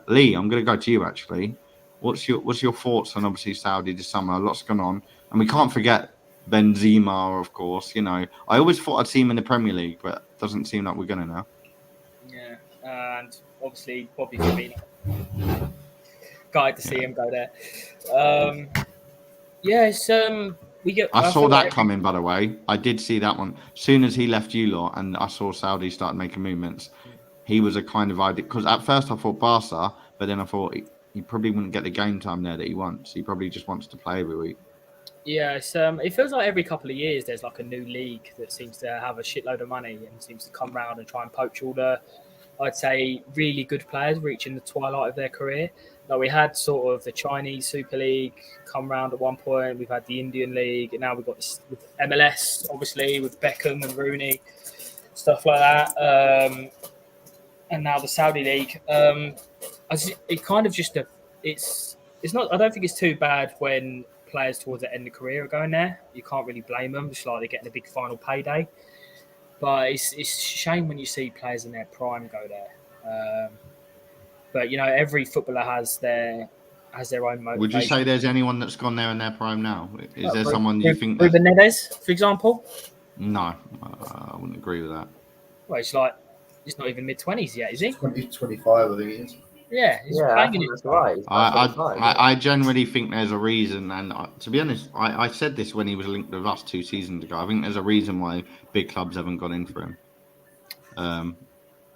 Lee, I'm going to go to you actually. What's your thoughts on obviously Saudi this summer? A lot's gone on, and we can't forget Benzema, of course. I always thought I'd see him in the Premier League, but it doesn't seem like we're going to now. Yeah, and obviously Bobby Firmino. Glad to see him go there. I saw that coming, by the way. I did see that one. As soon as he left you lot and I saw Saudi start making movements, he was a kind of idea. Because at first I thought Barca, but then I thought he probably wouldn't get the game time there that he wants. He probably just wants to play every week. Yeah, it feels like every couple of years there's like a new league that seems to have a shitload of money and seems to come round and try and poach all the, I'd say, really good players reaching the twilight of their career. Like we had sort of the Chinese Super League come round at one point. We've had the Indian League, and now we've got this with MLS, obviously, with Beckham and Rooney, stuff like that. And now the Saudi League. It kind of just it's not. I don't think it's too bad when players towards the end of career are going there. You can't really blame them. It's like they're getting a big final payday. But it's a shame when you see players in their prime go there. But every footballer has their own motivation. Would you say there's anyone that's gone there in their prime now? Is there someone you think? Ruben Neves, for example. No, I wouldn't agree with that. Well, he's not even mid-20s yet, is he? 25, I think he is. Yeah, he's banging it. That's right. I generally think there's a reason, and to be honest, I said this when he was linked with us 2 seasons ago. I think there's a reason why big clubs haven't gone in for him.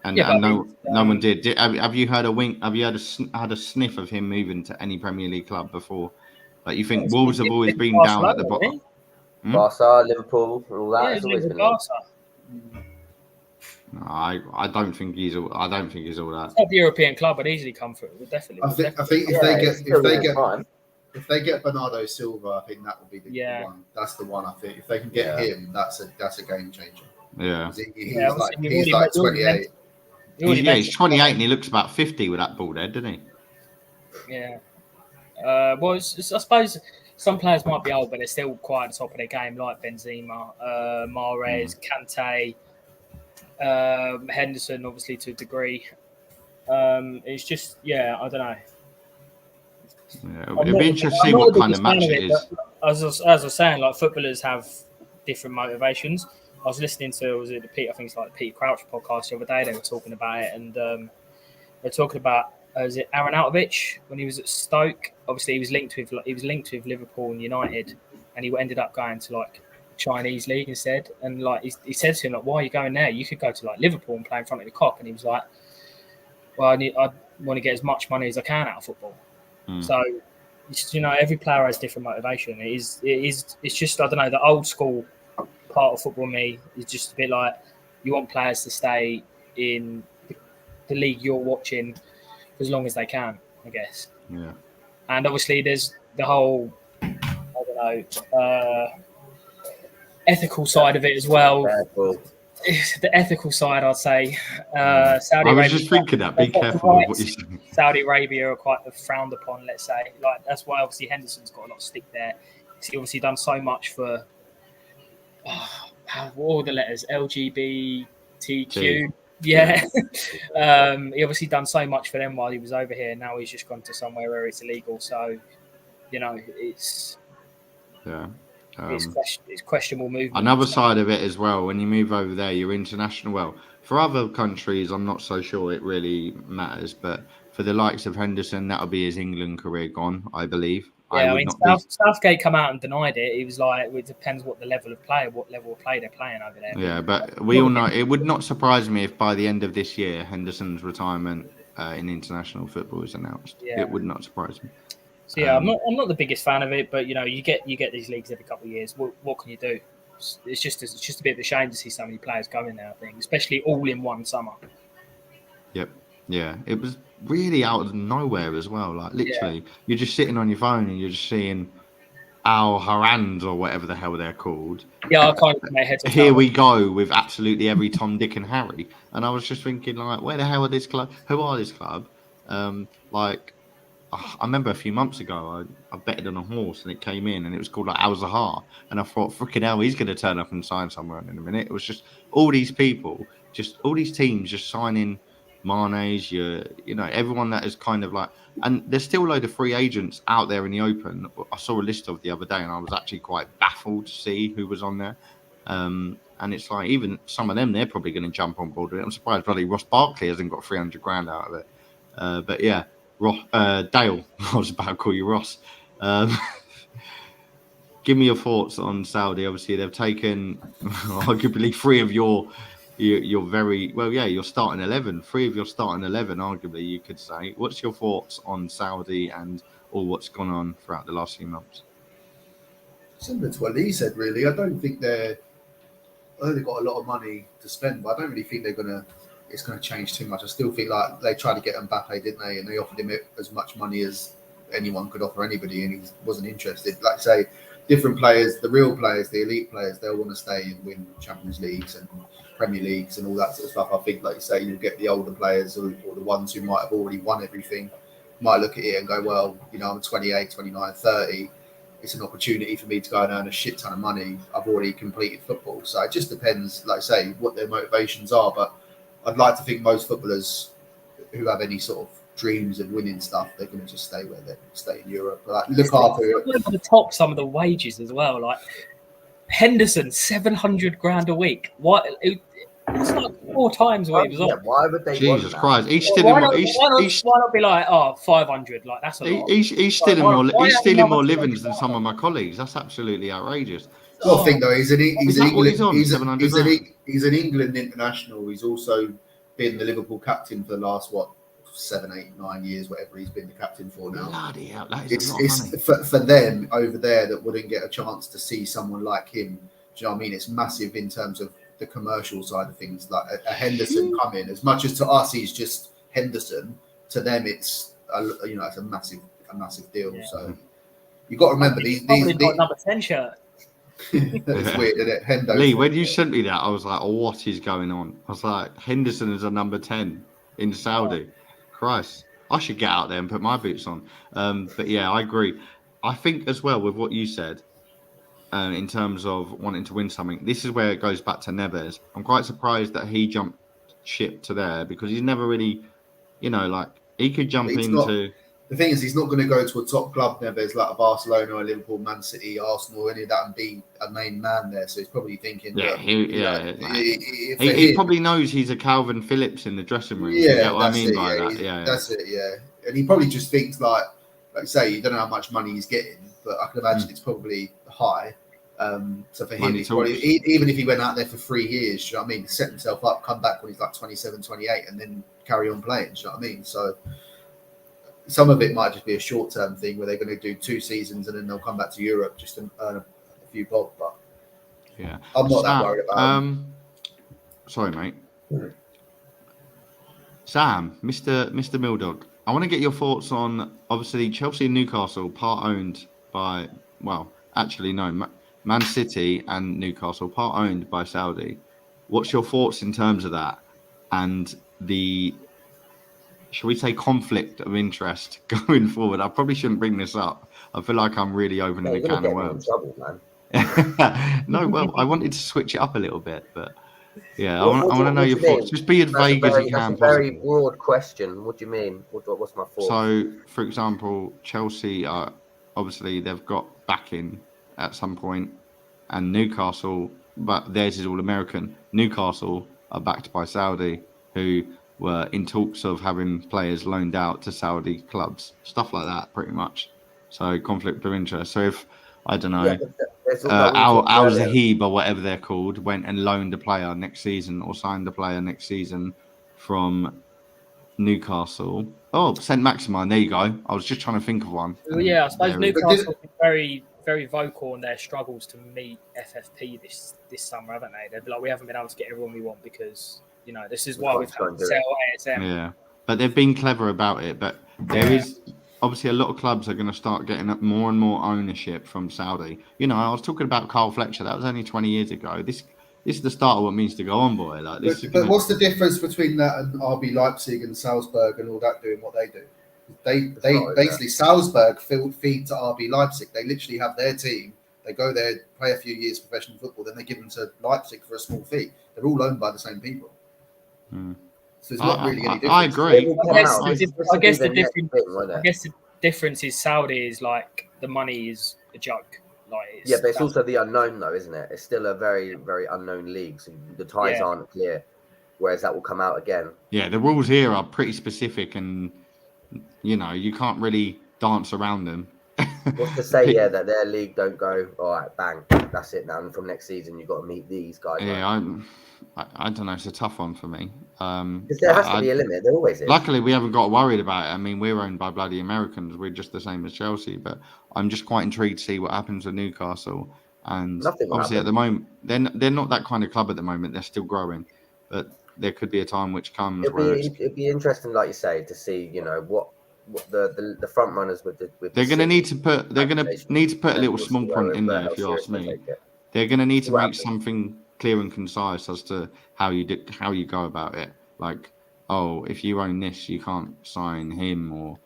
No one did. Have you heard a wink? Have you had a sniff of him moving to any Premier League club before? Like, you think Wolves have always been down at the bottom? Barca, Liverpool, and all that. Yeah, it's always been Barca. No, I don't think he's all. I don't think he's all that. Top European club would easily come for it. Definitely. I think if they get Bernardo Silva, I think that would be the one. That's the one. I think if they can get him, that's a game changer. Yeah. He's like 28. He's 28 and he looks about 50 with that bald head, doesn't he? Yeah. I suppose some players might be old, but they're still quite at the top of their game, like Benzema, Mahrez, Kante, Henderson, obviously to a degree. It's just, I don't know. Yeah, it'd be interesting to see what kind of match it is. As I was saying, like footballers have different motivations. I was listening to the Peter Crouch podcast the other day. They were talking about it, and they're talking about Aaron Arnautovic when he was at Stoke. Obviously, he was linked with Liverpool and United, and he ended up going to like Chinese league instead. And like he said to him, like, "Why are you going there? You could go to like Liverpool and play in front of the Kop." And he was like, well, I want to get as much money as I can out of football. So, every player has different motivation. It's just, I don't know, the old school part of football. Me is just a bit like you want players to stay in the league you're watching for as long as they can, I guess. Yeah. And obviously, there's the whole, I don't know, ethical side of it as well. The ethical side, I'd say. Saudi I was Arabia, just thinking that. Be careful with what you say. Saudi Arabia are quite frowned upon, let's say. Like, that's why obviously Henderson's got a lot of stick there. He's obviously done so much for all the letters, LGBTQ. Yeah. He obviously done so much for them while he was over here. Now he's just gone to somewhere where it's illegal. So, it's it's questionable movement. Another side of it as well, when you move over there, you're international. Well, for other countries, I'm not so sure it really matters, but for the likes of Henderson, that'll be his England career gone, I believe. Yeah, Southgate come out and denied it. He was like, it depends what level of play they're playing over there. Yeah, but we all know it would not surprise me if by the end of this year, Henderson's retirement in international football is announced. Yeah. It would not surprise me. So yeah, I'm not the biggest fan of it, but you get these leagues every couple of years. What can you do? It's just a bit of a shame to see so many players going there, I think, especially all in one summer. Yep. Yeah, it was really out of nowhere as well. Like literally, you're just sitting on your phone and you're just seeing Al Harand or whatever the hell they're called. Yeah, I can't put my head. Here we go with absolutely every Tom, Dick, and Harry, and I was just thinking, like, where the hell are this club? Who are this club? I remember a few months ago, I betted on a horse and it came in and it was called like Al Zahar. And I thought, freaking hell, he's going to turn up and sign somewhere in a minute. It was just all these people, all these teams just signing Mane's, everyone that is kind of like, and there's still a load of free agents out there in the open. I saw a list of the other day and I was actually quite baffled to see who was on there. And it's like, even some of them, they're probably going to jump on board with it. I'm surprised bloody Ross Barkley hasn't got 300 grand out of it. But yeah. Dale, I was about to call you Ross. Give me your thoughts on Saudi. Obviously, they've taken arguably three of your starting 11. Three of your starting 11, arguably, you could say. What's your thoughts on Saudi and all what's gone on throughout the last few months? Similar to what Lee said, really. I don't think they've got a lot of money to spend, but I don't really think it's going to change too much. I still think like they tried to get Mbappe, didn't they? And they offered him as much money as anyone could offer anybody, and he wasn't interested. Like say, different players, the real players, the elite players, they'll want to stay and win Champions Leagues and Premier Leagues and all that sort of stuff. I think, like you say, you'll get the older players or the ones who might have already won everything, might look at it and go, well, I'm 28, 29, 30. It's an opportunity for me to go and earn a shit ton of money. I've already completed football. So it just depends, like I say, what their motivations are. But I'd like to think most footballers who have any sort of dreams of winning stuff, they're going to just stay where they stay in Europe. But like, look after it. Over the top, some of the wages as well. Like Henderson, 700 grand a week. What? It's like 4 times what he was on. Why would they? Jesus Christ! Why not be like 500? Like that's a lot. He's stealing more livings than some of my colleagues. That's absolutely outrageous. I think though he's an England international. He's also been the Liverpool captain for the last 7, 8, 9 years, whatever he's been the captain for now. Bloody hell, that is it's for them over there that wouldn't get a chance to see someone like him. Do you know what I mean? It's massive in terms of the commercial side of things. Like a Henderson come in, as much as to us he's just Henderson, to them it's it's a massive deal. Yeah. So you got to remember these number 10 shirt. It's weird, isn't it? Hendo. Lee, when you sent me that, I was like, what is going on? I was like, Henderson is a number 10 in Saudi. Christ, I should get out there and put my boots on. But yeah, I agree. I think as well with what you said, in terms of wanting to win something, this is where it goes back to Neves. I'm quite surprised that he jumped ship to there because he's never really, he could jump into... The thing is, he's not going to go to a top club, Neves, like a Barcelona or Liverpool, Man City, Arsenal, any of that, and be a main man there. So he's probably thinking, he probably knows he's a Calvin Phillips in the dressing room. Yeah, you know what I mean by that. Yeah, that's it. Yeah, and he probably just thinks like you say, you don't know how much money he's getting, but I can imagine it's probably high. So for him, Money he's probably, talks. even if he went out there for 3 years, you know what I mean, set himself up, come back when he's like 27, 28, and then carry on playing, you know what I mean? So some of it might just be a short-term thing where they're going to do 2 seasons and then they'll come back to Europe just to earn a few bob. But Yeah, I'm not that worried about him. Sorry, mate. Sam, Mr. Mildog, I want to get your thoughts on, obviously, Chelsea and Newcastle, part owned by, well, actually, no, Man City and Newcastle, part owned by Saudi. What's your thoughts in terms of that? And the, shall we say, conflict of interest going forward? I probably shouldn't bring this up. I feel like I'm really opening a can of worms. Trouble, man. No, well, I wanted to switch it up a little bit, but yeah, What I want to know your thoughts. Just be as vague as you can. That's a very broad question. What do you mean? What's my thoughts? So, for example, Chelsea are obviously they've got backing at some point, and Newcastle, but theirs is all American. Newcastle are backed by Saudi, who were in talks of having players loaned out to Saudi clubs, stuff like that, pretty much. So, conflict of interest. So, if I don't know. Al Zahib or whatever they're called went and loaned a player next season or signed a player next season from Newcastle. Oh, St. Maximin. There you go. I was just trying to think of one. Well, yeah, I suppose Newcastle have been very, very vocal on their struggles to meet FFP this summer, haven't they? They'd be like, we haven't been able to get everyone we want because, you know, this is why we've had to sell ASM. Yeah, but they've been clever about it. But there is... Obviously, a lot of clubs are going to start getting more and more ownership from Saudi. You know, I was talking about Carl Fletcher. That was only 20 years ago. This is the start of what means to go on, boy. Like this. But what's the difference between that and RB Leipzig and Salzburg and all that doing what they do? They basically Salzburg feed to RB Leipzig. They literally have their team. They go there, play a few years professional football, then they give them to Leipzig for a small fee. They're all owned by the same people. So it's not really any difference. I agree. I guess the difference is Saudi is like the money is a joke. Like but it's also the unknown, though, isn't it? It's still a very, very unknown league, so the ties aren't clear. Whereas that will come out again. Yeah, the rules here are pretty specific, and you know you can't really dance around them. What's to say, that their league don't go, all right, bang, that's it now. And from next season, you've got to meet these guys. Yeah, I don't know. It's a tough one for me. Because there has to be a limit. There always is. Luckily, we haven't got worried about it. I mean, we're owned by bloody Americans. We're just the same as Chelsea. But I'm just quite intrigued to see what happens with Newcastle. And obviously, at the moment, they're not that kind of club at the moment. They're still growing. But there could be a time which comes it'd be interesting, like you say, to see, you know, what the front runners with they're going to need to put a little small print in there, if you ask me. They're going to need to make something clear and concise as to how you go about it. Like, oh, if you own this, you can't sign him, or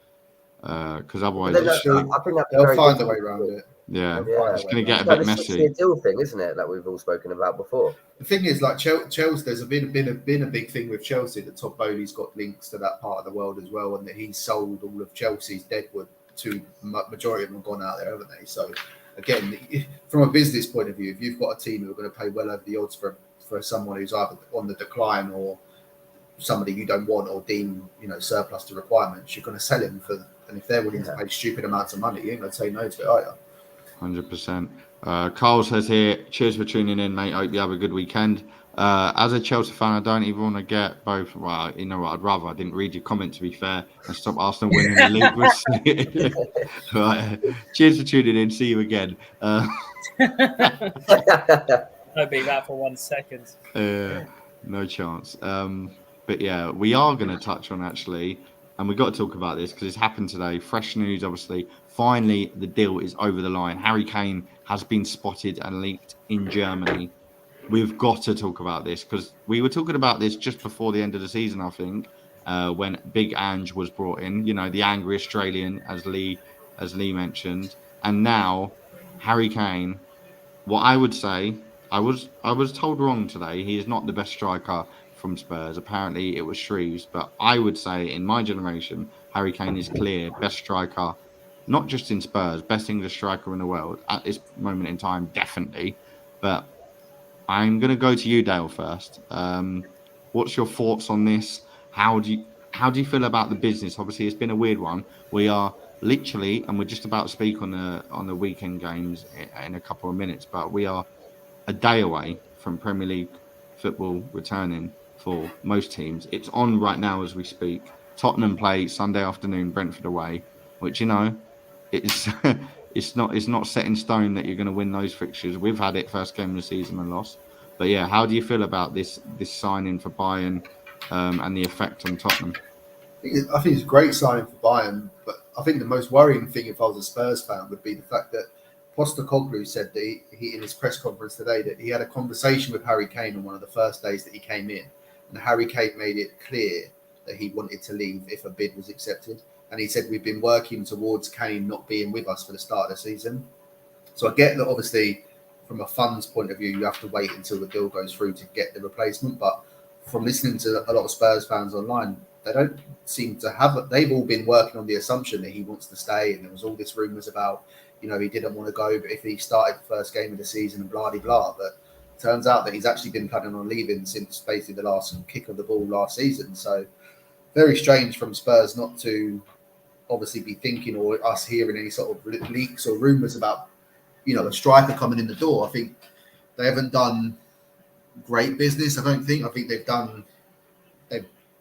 because otherwise they'll find a way around it. Yeah, it's going to get a bit messy. It's a deal thing, isn't it? That we've all spoken about before. The thing is, like Chelsea, there's been a big thing with Chelsea that Todd Bowley's got links to that part of the world as well, and that he's sold all of Chelsea's deadwood to majority of them have gone out there, haven't they? So again, from a business point of view, if you've got a team who are going to pay well over the odds for someone who's either on the decline or somebody you don't want or deem, you know, surplus to requirements, you're going to sell him for. And if they're willing to pay stupid amounts of money, you ain't going to say no to it, are you? 100%. Carl says here, cheers for tuning in, mate. Hope you have a good weekend. As a Chelsea fan, I don't even want to get both. Well, you know what? I'd rather I didn't read your comment, to be fair, and stop Arsenal winning the league. Right. Cheers for tuning in. See you again. I'll be that for 1 second. No chance. But yeah, we are going to touch on actually, and we've got to talk about this because it's happened today. Fresh news, obviously. Finally, the deal is over the line. Harry Kane has been spotted and leaked in Germany. We've got to talk about this because we were talking about this just before the end of the season, I think, when Big Ange was brought in. You know, the angry Australian, as Lee mentioned, and now Harry Kane. What I would say, I was told wrong today. He is not the best striker from Spurs. Apparently, it was Shreves, but I would say in my generation, Harry Kane is clear best striker. Not just in Spurs, best English striker in the world at this moment in time, definitely. But I'm going to go to you, Dale, first. What's your thoughts on this? How do you feel about the business? Obviously, it's been a weird one. We are literally, and we're just about to speak on the weekend games in a couple of minutes, but we are a day away from Premier League football returning for most teams. It's on right now as we speak. Tottenham play Sunday afternoon, Brentford away, which it's it's not set in stone that you're going to win those fixtures. We've had it first game of the season and lost. But yeah, how do you feel about this signing for Bayern and the effect on Tottenham? I think it's a great signing for Bayern, but I think the most worrying thing if I was a Spurs fan would be the fact that Postecoglou said that he in his press conference today that he had a conversation with Harry Kane on one of the first days that he came in, and Harry Kane made it clear that he wanted to leave if a bid was accepted. And he said, we've been working towards Kane not being with us for the start of the season. So I get that obviously from a funds point of view, you have to wait until the deal goes through to get the replacement. But from listening to a lot of Spurs fans online, they don't seem to have, they've all been working on the assumption that he wants to stay. And there was all this rumours about, he didn't want to go, but if he started the first game of the season and blah, blah, blah. But it turns out that he's actually been planning on leaving since basically the last kick of the ball last season. So very strange from Spurs not to obviously be thinking or us hearing any sort of leaks or rumours about, a striker coming in the door. I think they haven't done great business. I don't think. I think they've done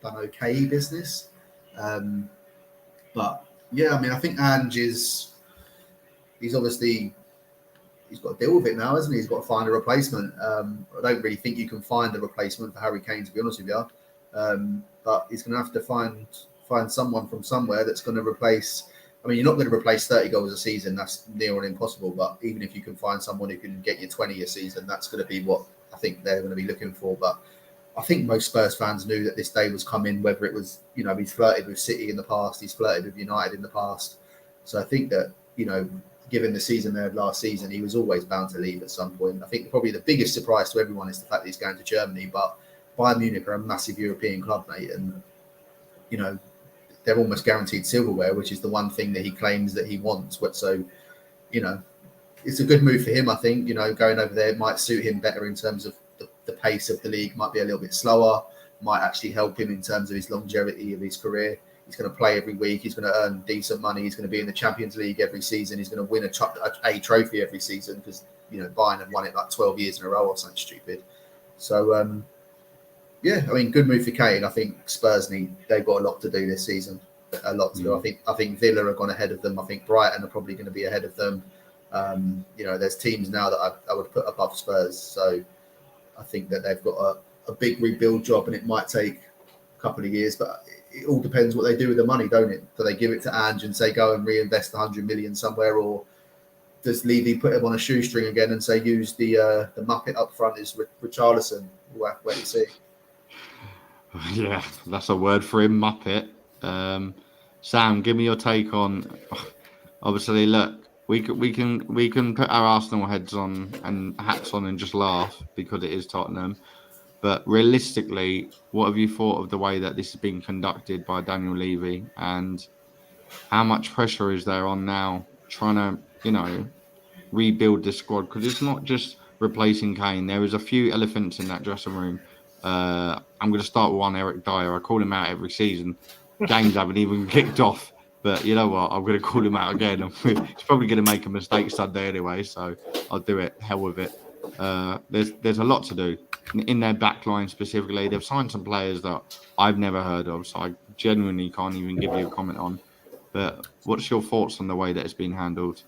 okay business. But yeah, I think Ange he's obviously, he's got to deal with it now, hasn't he? He's got to find a replacement. I don't really think you can find a replacement for Harry Kane, to be honest with you. But he's going to have to find someone from somewhere that's going to replace. You're not going to replace 30 goals a season. That's near on impossible. But even if you can find someone who can get you 20 a season, that's going to be what I think they're going to be looking for. But I think most Spurs fans knew that this day was coming, whether it was, he's flirted with City in the past, he's flirted with United in the past. So I think that, given the season they had last season, he was always bound to leave at some point. I think probably the biggest surprise to everyone is the fact that he's going to Germany. But Bayern Munich are a massive European club, mate. And, they're almost guaranteed silverware, which is the one thing that he claims that he wants. So, it's a good move for him, I think. Going over there might suit him better in terms of the pace of the league, might be a little bit slower, might actually help him in terms of his longevity of his career. He's going to play every week. He's going to earn decent money. He's going to be in the Champions League every season. He's going to win a trophy every season because, Bayern have won it like 12 years in a row or something stupid. So, good move for Kane. I think Spurs they've got a lot to do this season. A lot to do. I think Villa have gone ahead of them. I think Brighton are probably going to be ahead of them. There's teams now that I would put above Spurs. So I think that they've got a big rebuild job, and it might take a couple of years, but it all depends what they do with the money, don't it? Do they give it to Ange and say, go and reinvest 100 million somewhere, or does Levy put him on a shoestring again and say, use the Muppet up front is Richarlison? We'll have to wait and see. Yeah, that's a word for him, Muppet. Sam, give me your take on. Obviously, look, we can put our Arsenal heads on and hats on and just laugh because it is Tottenham. But realistically, what have you thought of the way that this is being conducted by Daniel Levy, and how much pressure is there on now trying to, rebuild the squad? Because it's not just replacing Kane. There is a few elephants in that dressing room. I'm going to start with one, Eric Dyer. I call him out every season. Games haven't even kicked off. But you know what? I'm going to call him out again. He's probably going to make a mistake Sunday anyway, so I'll do it. Hell with it. There's a lot to do. In their back line specifically, they've signed some players that I've never heard of, so I genuinely can't even give you a comment on. But what's your thoughts on the way that it's been handled?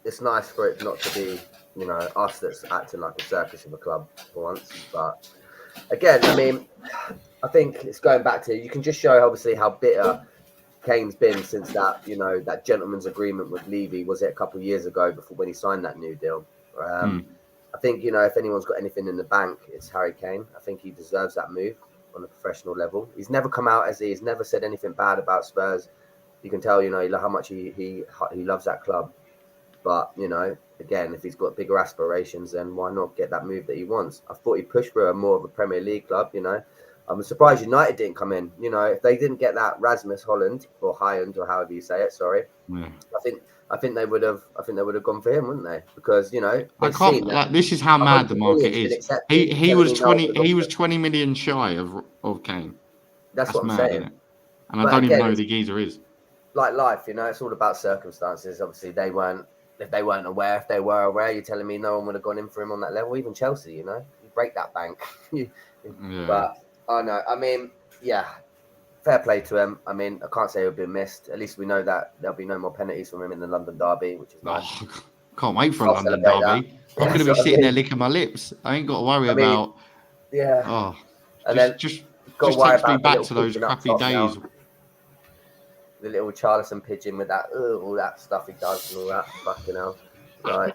It's nice for it not to be, us that's acting like a circus of a club for once. But again, I think it's going back to, you can just show obviously how bitter Kane's been since that, that gentleman's agreement with Levy, was it a couple of years ago before when he signed that new deal. I think, if anyone's got anything in the bank, it's Harry Kane. I think he deserves that move on a professional level. He's never come out he's never said anything bad about Spurs. You can tell, how much he loves that club. But, again, if he's got bigger aspirations, then why not get that move that he wants? I thought he pushed for more of a Premier League club, I'm surprised United didn't come in. If they didn't get that Rasmus Holland or Hyland or however you say it, sorry. Yeah. I think they would have gone for him, wouldn't they? Because I can't. This is how mad the market is. He was 20 million shy of Kane. That's what I'm mad, saying. Isn't it? And I don't even know who the geezer is. like life, you know, it's all about circumstances. Obviously, if they weren't aware, if they were aware, you're telling me no one would have gone in for him on that level. Even Chelsea, you know, you break that bank. But I know. I mean, yeah, fair play to him. I mean, I can't say he'll be missed. At least we know that there'll be no more penalties from him in the London derby, which is nice. Oh, can't wait for a London derby. I'm going to be sitting there licking my lips. I ain't got to worry about. Yeah. Oh, and just got to worry takes me about back to those crappy days. Now. The little Charleston pigeon with that, all that stuff he does and all that. Fucking hell. Right.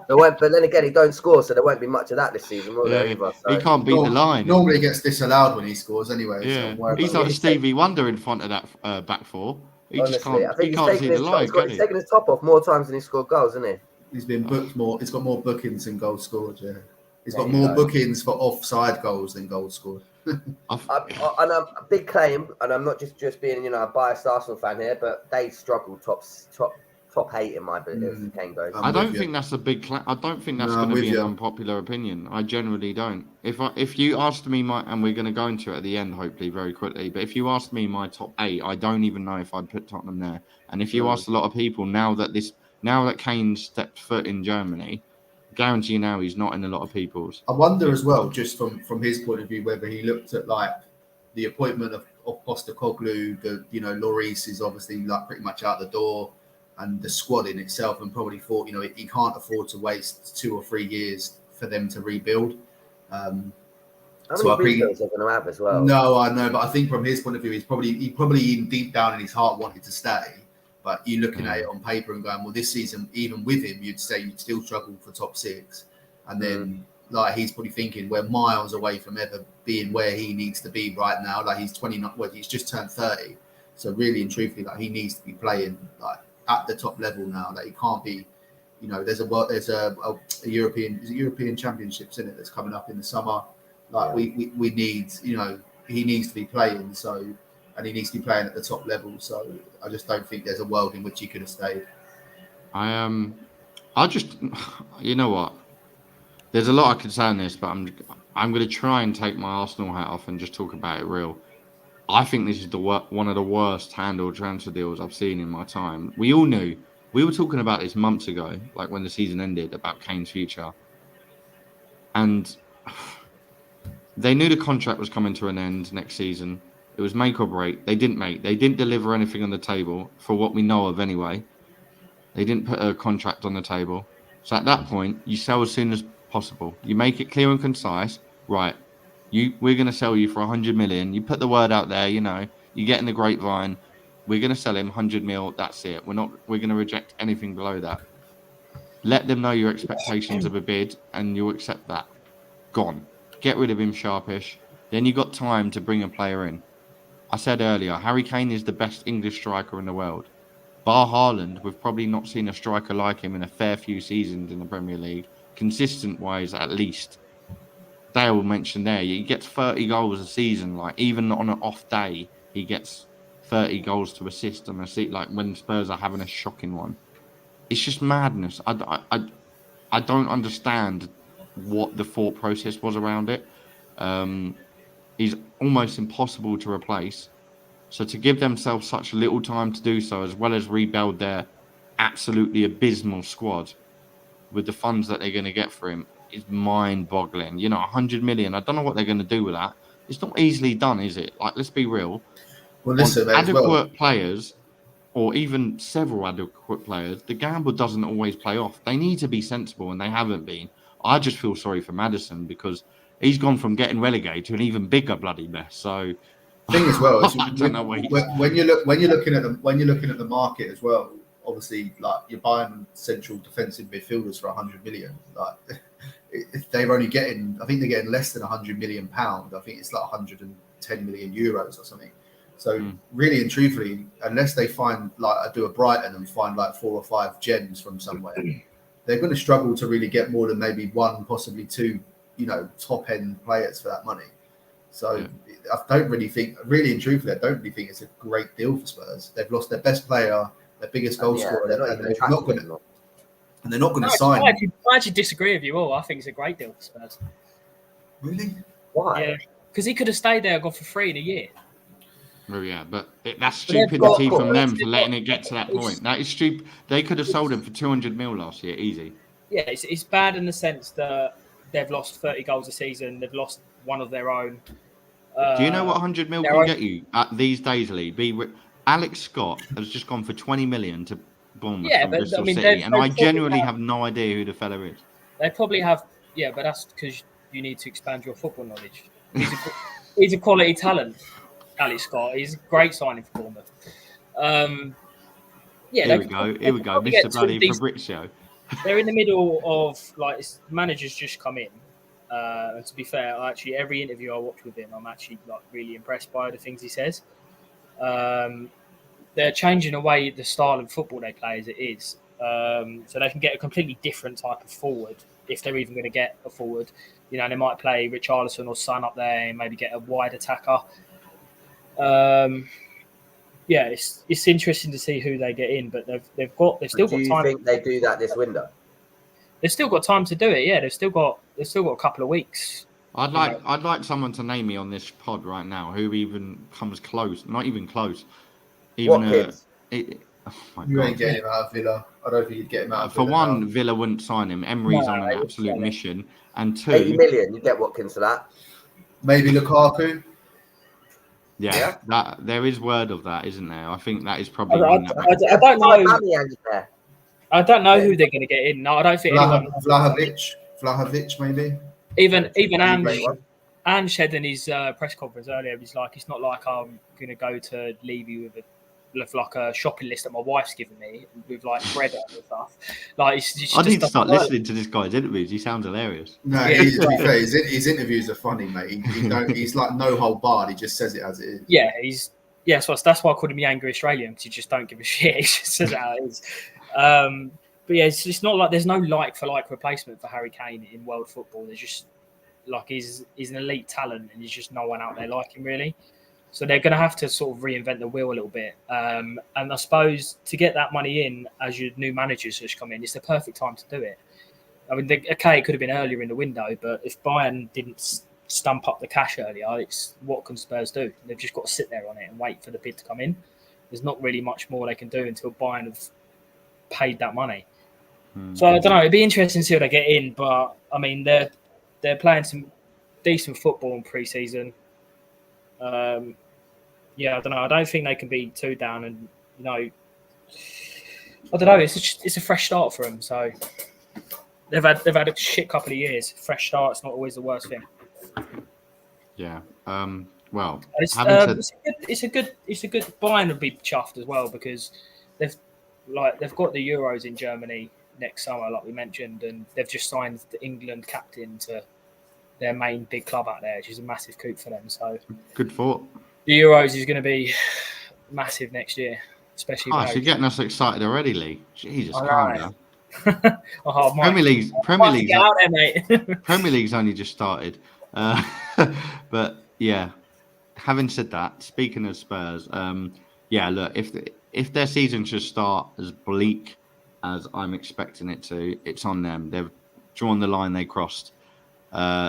But then again, he don't score, so there won't be much of that this season, will there either? So. He can't beat the line. Normally he gets disallowed when he scores anyway. Yeah. So he's like Stevie Wonder in front of that back four. He honestly, just can't, I think he can't see the line, he's taken his top off more times than he scored goals, isn't he? He's been booked more. He's got more bookings than goals scored, yeah. He's got more bookings for offside goals than goals scored. And a big claim, and I'm not just being, you know, a biased Arsenal fan here, but they struggle top 8 in my opinion. If Kane goes. I don't think that's a big claim. I don't think that's going to be an unpopular opinion. I generally don't. If you asked me and we're going to go into it at the end, hopefully very quickly. But if you asked me my top 8, I don't even know if I'd put Tottenham there. And if you asked a lot of people now that Kane stepped foot in Germany, guarantee now he's not in a lot of people's. I wonder as well, just from his point of view, whether he looked at like the appointment of Postecoglou, Lloris is obviously like pretty much out the door, and the squad in itself, and probably thought, you know, he can't afford to waste 2 or 3 years for them to rebuild. How many rebuilds they're going to have as well? No, I know, but I think from his point of view, he probably in deep down in his heart wanted to stay. But you're looking at it on paper and going, well, this season, even with him, you'd say you'd still struggle for top 6. And then, like, he's probably thinking we're miles away from ever being where he needs to be right now. Like, he's 29, well, he's just turned 30. So really and truthfully, like, he needs to be playing like at the top level now. Like, he can't be, you know, there's a European Championships in it that's coming up in the summer. Like, we need, you know, he needs to be playing. So. And he needs to be playing at the top level. So I just don't think there's a world in which he could have stayed. I just, you know what? There's a lot I could say on this, but I'm going to try and take my Arsenal hat off and just talk about it real. I think this is one of the worst handled transfer deals I've seen in my time. We all knew. We were talking about this months ago, like when the season ended, about Kane's future. And they knew the contract was coming to an end next season. It was make or break. They didn't deliver anything on the table, for what we know of anyway. They didn't put a contract on the table. So at that point, you sell as soon as possible. You make it clear and concise. Right, we're going to sell you for 100 million. You put the word out there, you know, you get in the grapevine. We're going to sell him 100 mil. That's it. We're going to reject anything below that. Let them know your expectations of a bid, and you'll accept that. Gone. Get rid of him sharpish. Then you got time to bring a player in. I said earlier, Harry Kane is the best English striker in the world. Bar Haaland, we've probably not seen a striker like him in a fair few seasons in the Premier League, consistent-wise at least. Dale mentioned there, he gets 30 goals a season. Like, even on an off day, he gets 30 goals to assist on a seat. Like when Spurs are having a shocking one, it's just madness. I don't understand what the thought process was around it. He's almost impossible to replace. So to give themselves such little time to do so, as well as rebuild their absolutely abysmal squad with the funds that they're going to get for him, is mind-boggling. You know, 100 million. I don't know what they're going to do with that. It's not easily done, is it? Like, let's be real. Well, listen, adequate players, or even several adequate players, the gamble doesn't always play off. They need to be sensible, and they haven't been. I just feel sorry for Maddison, because he's gone from getting relegated to an even bigger bloody mess. So, thing as well is I don't know when you're looking at the market as well. Obviously, like, you're buying central defensive midfielders for 100 million. Like, they're only getting, I think they're getting less than 100 million pounds. I think it's like 110 million euros or something. So really and truthfully, unless they find, like, do a Brighton and find like 4 or 5 gems from somewhere, they're going to struggle to really get more than maybe 1, possibly 2, you know, top end players for that money. So I don't really think, really and truthfully, I don't really think it's a great deal for Spurs. They've lost their best player, their biggest goal scorer, and they're not going to sign. I actually disagree with you all. I think it's a great deal for Spurs. Really? Why? Yeah, because he could have stayed there and gone for free in a year. Well, yeah, but that's But they've stupidity got- from them for they've letting got- it get to that it's- point. That is stupid. They could have sold him for 200 mil last year, easy. Yeah, it's bad in the sense that they've lost 30 goals a season. They've lost one of their own. Do you know what 100 mil their can own- get you these days, Lee? Alex Scott has just gone for 20 million to Bournemouth Yeah, from but, Bristol I mean, City, they and I probably genuinely have no idea who the fella is. They probably have, yeah, but that's because you need to expand your football knowledge. He's a quality talent, Alex Scott. He's a great signing for Bournemouth. Yeah, Here we go, Mr. Bloody Fabrizio. They're in the middle of managers just come in. And to be fair, actually, every interview I watch with him, I'm actually really impressed by the things he says. They're changing away the style of football they play as it is, so they can get a completely different type of forward if they're even going to get a forward. You know, they might play Richarlison or Son up there and maybe get a wide attacker. Yeah, it's interesting to see who they get in, but they've still got time. Do you think they do that this window? They've still got time to do it. Yeah, they've still got a couple of weeks. I'd like someone to name me on this pod right now who even comes close. Not even close. Even Watkins. Oh my You God. ain't getting him out of Villa. I don't think you'd get him out of For Villa. one, now. Villa wouldn't sign him. Emery's No, on they an would absolute sell him. mission. And 80 two, million, you get Watkins for that. Maybe Lukaku. yeah, that there is word of that, isn't there? I think that is probably I one that don't know. Aubameyang's there. I don't know who they're going to get in. No, I don't think anyone. Vlahovic, maybe. Even Great one. Ange said in his press conference earlier, he's like, it's not like I'm going to go to Levy with a shopping list that my wife's given me with bread and stuff. I need to start listening to this guy's interviews. He sounds hilarious. No, Yeah. to be fair, his interviews are funny, mate. He's like no hold barred. He just says it as it is. Yeah, so that's why I called him the angry Australian, because he just don't give a shit. He just says it how it is. But yeah, it's not like there's no like-for-like replacement for Harry Kane in world football. There's just he's an elite talent, and there's just no one out there like him really. So they're going to have to sort of reinvent the wheel a little bit. And I suppose to get that money in as your new managers just come in, it's the perfect time to do it. I mean, it could have been earlier in the window, but if Bayern didn't stump up the cash earlier, it's what can Spurs do? They've just got to sit there on it and wait for the bid to come in. There's not really much more they can do until Bayern have paid that money. So I don't know. It'd be interesting to see what they get in, but I mean, they're playing some decent football in pre-season. Yeah, I don't know. I don't think they can be too down, and I don't know. It's a fresh start for them. So they've had a shit couple of years. Fresh start's not always the worst thing. Yeah. Well, It's a good. Bayern would be chuffed as well because they've got the Euros in Germany next summer, like we mentioned, and they've just signed the England captain to their main big club out there, which is a massive coup for them. So good thought. The Euros is going to be massive next year, especially. Oh, so you're getting us excited already, Lee. Jesus, I calm know. down. Premier League's out there, mate. Premier League's only just started. But yeah, having said that, speaking of Spurs, yeah, look, if their season should start as bleak as I'm expecting it to, it's on them. They've drawn the line they crossed.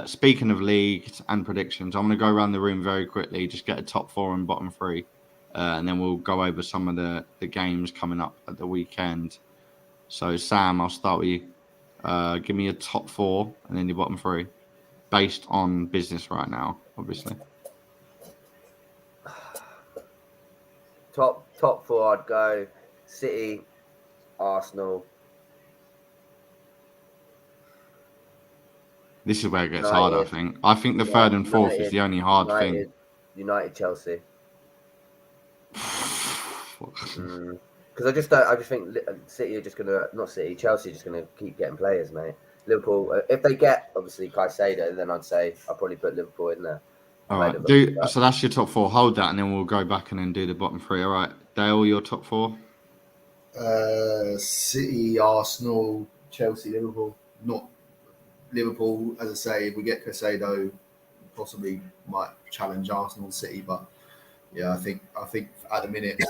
Speaking of leagues and predictions, I'm going to go around the room very quickly, just get a top four and bottom three, and then we'll go over some of the games coming up at the weekend. So, Sam, I'll start with you. Give me your top four and then your bottom three, based on business right now, obviously. Top four, I'd go City, Arsenal. This is where it gets United. hard, I think. I think the third and fourth is the only hard thing. United, Chelsea. Because I just think City are just gonna Chelsea are just gonna keep getting players, mate. Liverpool, if they get obviously Caicedo, then I'd probably put Liverpool in there. All right, so that's your top four. Hold that, and then we'll go back and then do the bottom three. All right, Dale, your top four. City, Arsenal, Chelsea, Liverpool. Not Liverpool, as I say, if we get Caicedo, possibly might challenge Arsenal and City, but yeah, I think at the minute,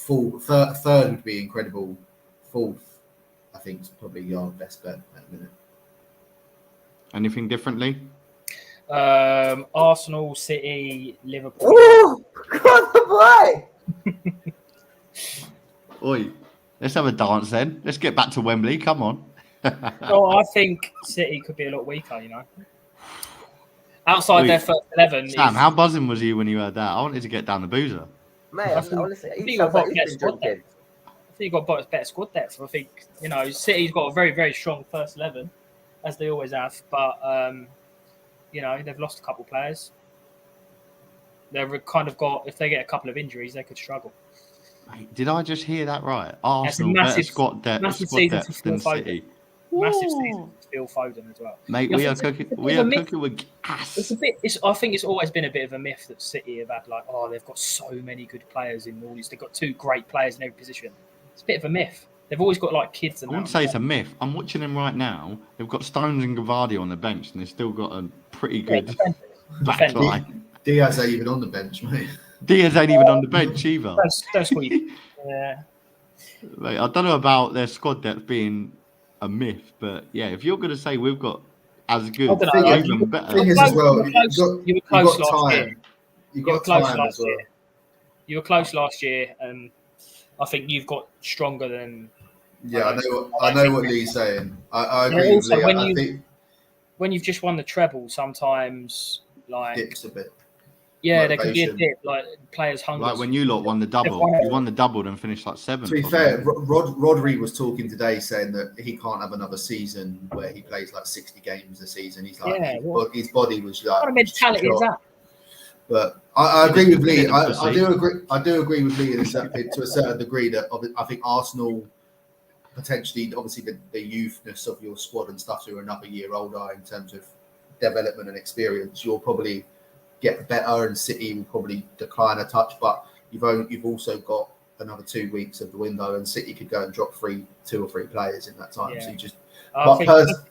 third would be incredible. Fourth, I think, is probably our best bet at the minute. Anything differently? Arsenal, City, Liverpool. Ooh, God, boy. Oi, let's have a dance then. Let's get back to Wembley. Come on. I think City could be a lot weaker, Outside their first 11. Sam, how buzzing was you when you heard that? I wanted to get down the boozer. Mate, honestly, I think he you've sounds got like he's better been squad drinking. depth. I think you've got better squad depth. I think, City's got a very, very strong first 11, as they always have. But, they've lost a couple of players. They've kind of got, if they get a couple of injuries, they could struggle. Mate, did I just hear that right? Arsenal better squad depth than City. Massive season for Phil Foden as well. Mate, we are cooking with gas. I think it's always been a bit of a myth that City have had they've got so many good players in all these. They've got 2 great players in every position. It's a bit of a myth. They've always got kids. I wouldn't say it's a myth. I'm watching them right now. They've got Stones and Gavardi on the bench, and they've still got a pretty good back line. Diaz ain't even on the bench, mate. Diaz ain't even on the bench either. Don't squeeze. Yeah. Mate, I don't know about their squad depth being a myth, but yeah, if you're going to say we've got as good, even better. Thing is as well, you were close last year. You got time as well. You were close last year, and I think you've got stronger than. Yeah, I know what Lee's saying. I agree with Lee. I think when you've just won the treble, sometimes dips a bit. Yeah, there could be a dip, players hungry. Like when you lot won the double, you won the double and finished 7th. To be fair, Rodri was talking today saying that he can't have another season where he plays 60 games a season. He's his body was what kind of mentality is that? But I agree with Lee. I do agree with Lee to a certain degree that I think Arsenal potentially, obviously, the youthness of your squad and stuff, who are another year older in terms of development and experience, you'll probably get better, and City will probably decline a touch. But you've also got another 2 weeks of the window, and City could go and drop 2 or 3 players in that time. Yeah. So you just. I think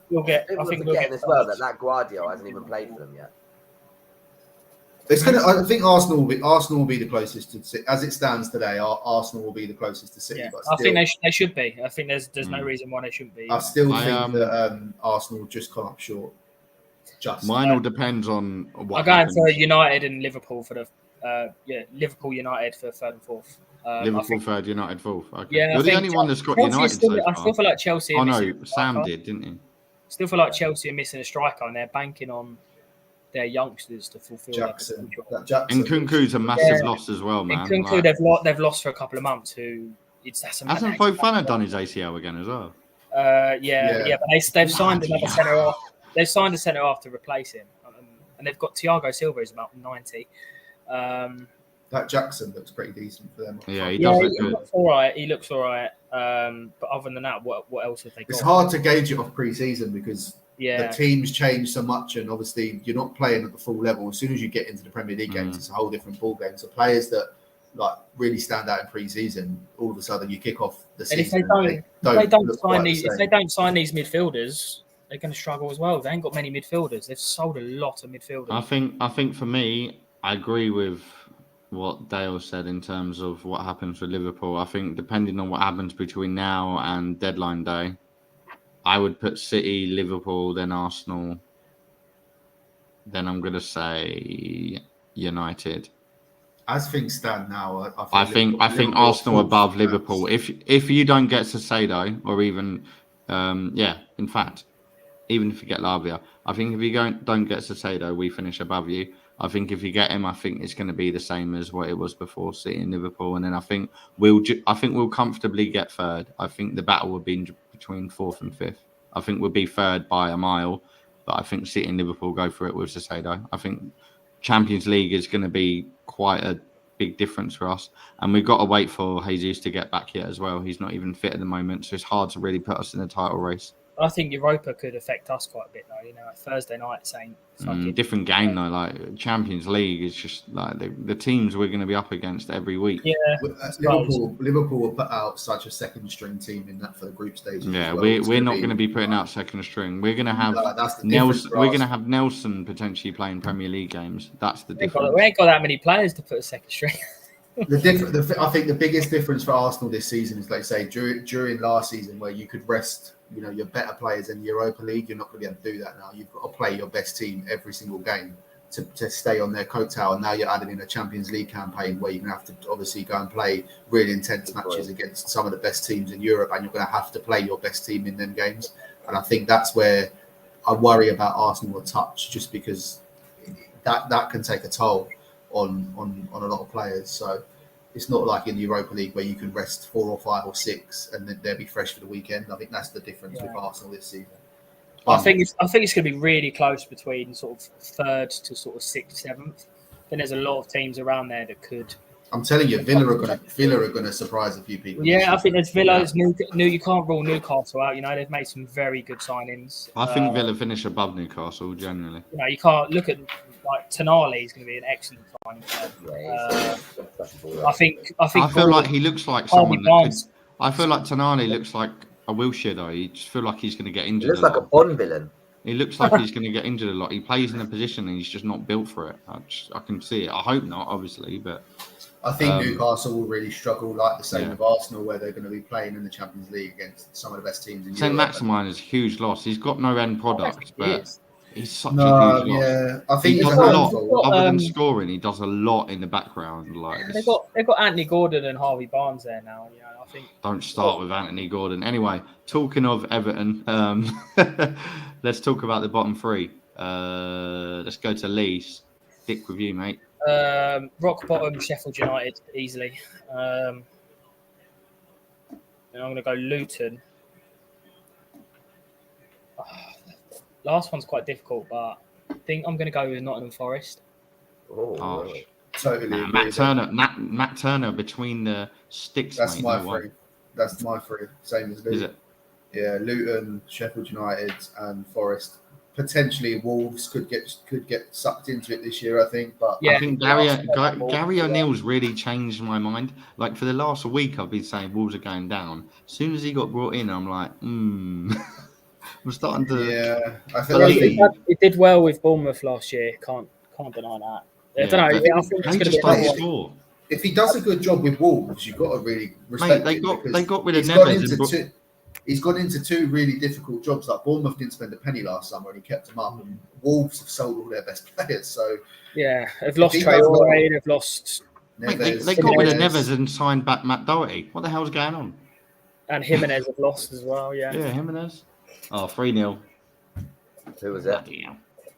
we'll get as well that Guardiola hasn't even played for them yet. I think Arsenal will be the closest to City as it stands today. Arsenal will be the closest to City. Yeah. But I think they should be. I think there's no reason why they shouldn't be. I still think that Arsenal will just come up short. Mine all depends on what. I'm going for United and Liverpool for the Liverpool United for 3rd and 4th. Liverpool 3rd, United 4th. Okay. Yeah, you're the only one that's got United so far. I still feel like Chelsea. Oh no, Sam did, didn't he? Still feel like Chelsea are missing a striker, and they're banking on their youngsters to fulfil Jackson. And Kunku's a massive loss as well, man. And Kunku, they've lost for a couple of months. Hasn't Fofana done his ACL again as well? But they've signed another centre half. They've signed a centre half to replace him, and they've got Thiago Silva, who's about 90. That Jackson looks pretty decent for them. Yeah, he does look good. He looks all right. But other than that, what else have they got? It's hard to gauge it off pre-season because the teams change so much, and obviously you're not playing at the full level. As soon as you get into the Premier League games, it's a whole different ball game. So players that really stand out in pre-season, all of a sudden you kick off the season. And if they don't sign these midfielders, they're going to struggle as well. They ain't got many midfielders. They've sold a lot of midfielders. I think for me, I agree with what Dale said in terms of what happens with Liverpool. I think depending on what happens between now and deadline day, I would put City, Liverpool, then Arsenal. Then I'm going to say United. As things stand now, I think Arsenal above Liverpool. If you don't get Caicedo, or even in fact, even if you get Lavia, I think if you don't get Caicedo, we finish above you. I think if you get him, I think it's going to be the same as what it was before City and Liverpool, and then I think we'll comfortably get 3rd. I think the battle will be between 4th and 5th. I think we'll be 3rd by a mile, but I think City and Liverpool go for it with Caicedo. I think Champions League is going to be quite a big difference for us, and we've got to wait for Jesus to get back yet as well. He's not even fit at the moment, so it's hard to really put us in a title race. I think Europa could affect us quite a bit, though. Thursday night saying different game though. Like Champions League is just like the teams we're going to be up against every week. Yeah, Liverpool will put out such a second string team in that for the group stage. Yeah, we're not going to be putting out second string. We're going to have Nelson. We're going to have Nelson potentially playing Premier League games. That's the difference. We ain't got that many players to put a second string. I think the biggest difference for Arsenal this season is, like say, during last season, where you could rest, your better players in the Europa League. You're not going to be able to do that now. You've got to play your best team every single game to stay on their coattail. And now you're adding in a Champions League campaign where you're going to have to obviously go and play really intense matches against some of the best teams in Europe, and you're going to have to play your best team in them games. And I think that's where I worry about Arsenal a touch, just because that can take a toll on a lot of players. So it's not like in the Europa League where you can rest 4 or 5 or 6 and then they'll be fresh for the weekend. I think that's the difference with Arsenal this season. I think it's going to be really close between sort of 3rd to sort of 6th, 7th. I think there's a lot of teams around there that could. I'm telling you, Villa are going to surprise a few people. Yeah, I think there's Villa. You can't rule Newcastle out. They've made some very good signings. I think Villa finish above Newcastle generally. You can't look at Tonali is going to be an excellent signing. I feel like he looks like someone that could. I feel like Tonali looks like a Wilshere though. You just feel like he's going to get injured. He looks like a Bond villain. He looks like he's going to get injured a lot. He plays in a position and he's just not built for it. I can see it. I hope not, obviously, but I think Newcastle will really struggle, like the same with Arsenal, where they're going to be playing in the Champions League against some of the best teams in Europe. Saint-Maximin is a huge loss. He's got no end product, but he's such a huge loss. Yeah, I think he does a lot. Other than scoring, he does a lot in the background. They've got Anthony Gordon and Harvey Barnes there now. I think. Don't start with Anthony Gordon. Anyway, talking of Everton, let's talk about the bottom 3. Let's go to Leeds. Dick with you, mate. Rock bottom, Sheffield United easily. And I'm going to go Luton. Last one's quite difficult, but I think I'm going to go with Nottingham Forest. Oh, totally. Matt Turner between the sticks. That's mate, my 3. That's my 3. Same as Luton. Is it? Yeah, Luton, Sheffield United, and Forest. Potentially, Wolves could get sucked into it this year, I think. But I think Gary O'Neill's really changed my mind. Like for the last week, I've been saying Wolves are going down. As soon as he got brought in, I'm like, I'm starting to. Yeah, I feel like he did well with Bournemouth last year. Can't deny that. I don't know. I think it's going to be score. If he does a good job with Wolves, you've got to really respect. Mate, they got rid of Neves. He's gone into 2 really difficult jobs. Like Bournemouth didn't spend a penny last summer, and he kept them up. And Wolves have sold all their best players. So they've lost Traore, they've lost. Neves. They got rid of Neves and signed back Matt Doherty. What the hell's going on? And Jimenez have lost as well. Yeah, Jimenez. Oh, 3-0. Who was that?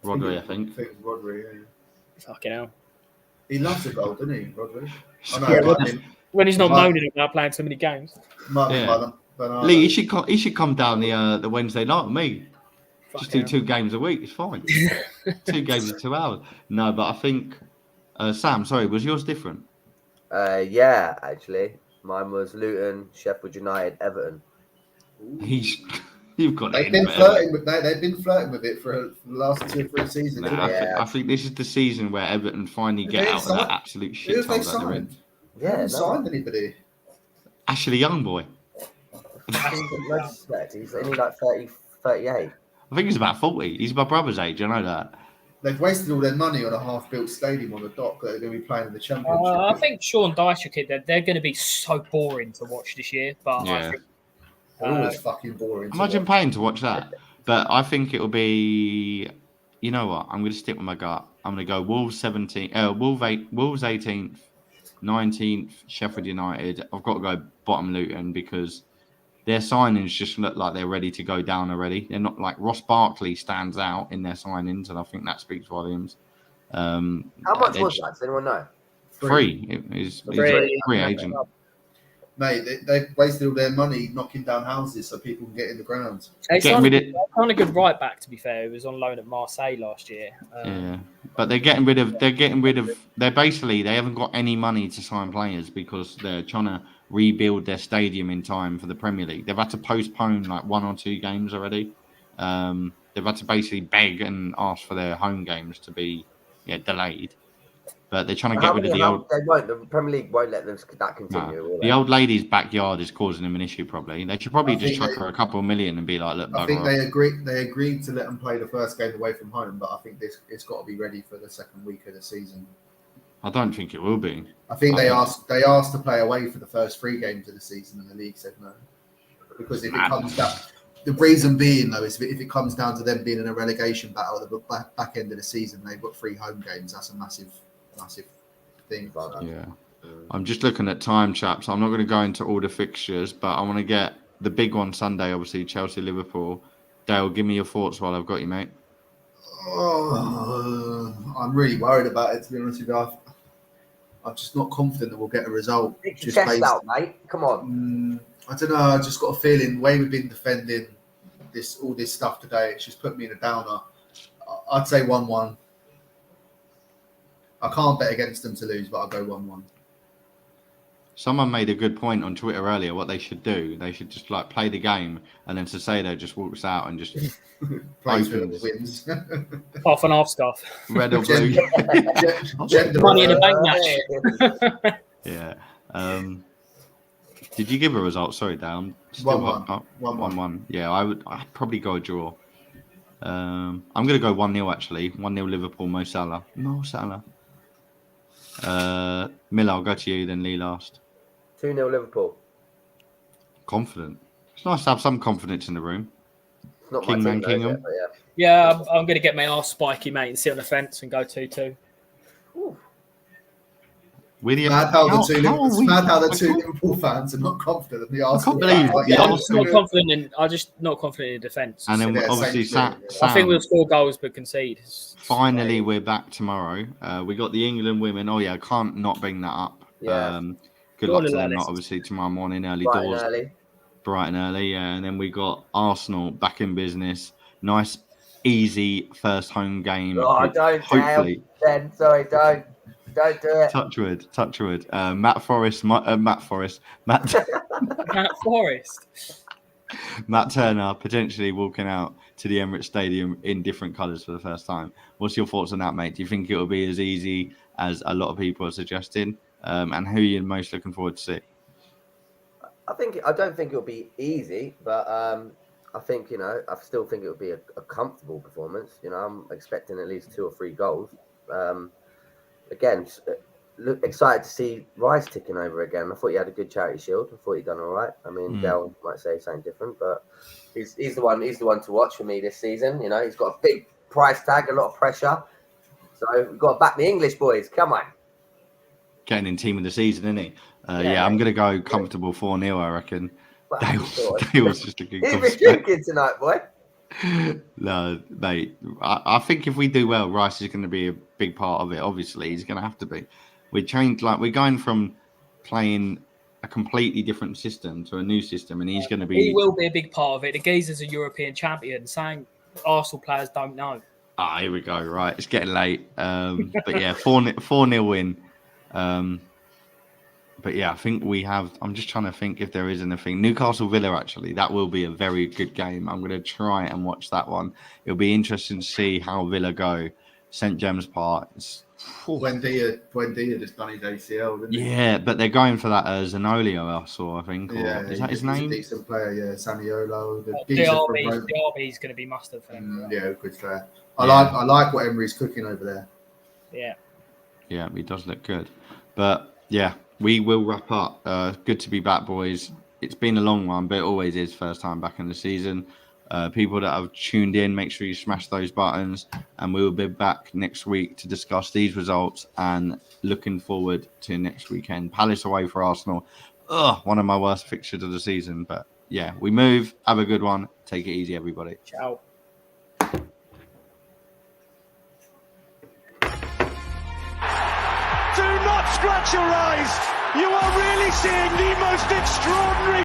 Rodri, I think. Rodri. Yeah. Fucking hell. He loves a goal, doesn't he, Rodri? When he's not moaning about playing so many games. Lee, he should come down the Wednesday night with me. Just do 2 games a week. It's fine. 2 games in 2 hours. No, but I think Sam. Sorry, was yours different? Yeah, actually, mine was Luton, Sheffield United, Everton. You've got. They've been flirting with it for the last 2 or 3 seasons. I think this is the season where Everton finally get out of that absolute shit hole that they're in. They haven't signed anybody. Ashley Young boy. He's only like 30, 38. I think he's about 40. He's my brother's age. I know that. They've wasted all their money on a half-built stadium on the dock that they're going to be playing in the Championship. I think Sean Dyche kid, they're going to be so boring to watch this year. But I think they're always fucking boring. Imagine paying to watch that. But I think it'll be. You know what? I'm going to stick with my gut. I'm going to go Wolves 17th, Wolves 18th, 19th, Sheffield United. I've got to go bottom Luton because their signings just look like they're ready to go down already. They're not like Ross Barkley stands out in their signings, and I think that speaks volumes. How much was that? Does anyone know? Free. He's free agent. Mate, they've wasted all their money knocking down houses so people can get in the ground. They found a good right back, to be fair. He was on loan at Marseille last year. But they haven't got any money to sign players because they're trying to rebuild their stadium in time for the Premier League. They've had to postpone like 1 or 2 games already. They've had to basically beg and ask for their home games to be delayed. But they're trying to get rid of the old. They won't. The Premier League won't let that continue. No. The old lady's backyard is causing them an issue. Probably they should just chuck her a couple of million and be like, "Look." I think they agreed. They agreed to let them play the first game away from home, but I think it's got to be ready for the second week of the season. I don't think it will be. I think they asked to play away for the first 3 games of the season, and the league said no. Because if it comes down, the reason being though is if it comes down to them being in a relegation battle at the back end of the season, they've got 3 home games. That's a massive thing. Yeah. I'm just looking at time, chaps. I'm not going to go into all the fixtures, but I want to get the big one Sunday, obviously, Chelsea Liverpool. Dale, give me your thoughts while I've got you, mate. Oh, I'm really worried about it, to be honest with you. I'm just not confident that we'll get a result. Get your chest out, mate. Come on. I don't know. I just got a feeling the way we've been defending all this stuff today, it's just put me in a downer. I'd say 1-1. I can't bet against them to lose, but I'll go 1-1. Someone made a good point on Twitter earlier. What they should do, they should just like play the game, and then Caicedo just walks out and just plays opens. Wins. Half and half stuff. Red or blue. Money in a bank match. Yeah. Did you give a result? Sorry, Dan. 1-1. 1-1. Yeah, I'd probably go a draw. I'm going to go 1-0 actually. 1-0 Liverpool. Mo Salah. Miller, I'll go to you, then Lee last. 2-0 Liverpool. Confident. It's nice to have some confidence in the room. It's not King my Man team, Kingham. though, but yeah. Yeah, I'm going to get my arse spiky, mate, and sit on the fence and go 2-2. It's mad how the two Liverpool fans are not confident in the Arsenal. I'm just not confident in defence. And then obviously Sam, I think we'll score goals but concede. Finally, we're back tomorrow. We got the England women. Oh yeah, I can't not bring that up. Yeah. Good luck to them. Not obviously tomorrow morning, bright and early. Yeah, and then we got Arsenal back in business. Nice, easy first home game. Oh, don't. Hopefully. Then sorry, don't do it. Touch wood. Matt Forrest. Matt Turner potentially walking out to the Emirates Stadium in different colours for the first time. What's your thoughts on that, mate? Do you think it will be as easy as a lot of people are suggesting? And who are you most looking forward to see? I don't think it'll be easy, but I think, I still think it'll be a comfortable performance. I'm expecting at least 2 or 3 goals. Again, excited to see Rice ticking over again. I thought he had a good Charity Shield. I thought he'd done all right. I mean, Dell might say something different, but he's the one to watch for me this season. He's got a big price tag, a lot of pressure. So we've got to back the English boys. Come on. Getting in team of the season, isn't he? Yeah, I'm going to go comfortable 4-0, I reckon. Dale's just looking He's been drinking tonight, boy. No, mate. I think if we do well, Rice is going to be a big part of it. Obviously, he's going to have to be. We're going from playing a completely different system to a new system, and he's going to be. He will be a big part of it. The geezer's a European champion. Saying Arsenal players don't know. Here we go. Right, it's getting late. But yeah, 4-0 win. But yeah, I think we have. I'm just trying to think if there is anything. Newcastle Villa, actually, that will be a very good game. I'm going to try and watch that one. It'll be interesting to see how Villa go. St James Park. Buendia just done his ACL, didn't he? Yeah, but they're going for that Zanolio, I saw, I think. Is that his name? He's a decent player, yeah. Saniolo. Diaby's going to be mustard for him. Yeah, good player. I like what Emery's cooking over there. Yeah. Yeah, he does look good. But yeah, we will wrap up. Good to be back, boys. It's been a long one, but it always is first time back in the season. People that have tuned in, make sure you smash those buttons, and we will be back next week to discuss these results and looking forward to next weekend. Palace away for Arsenal. One of my worst fixtures of the season, but yeah, we move. Have a good one. Take it easy, everybody. Ciao. Do not scratch your eyes. You are really seeing the most extraordinary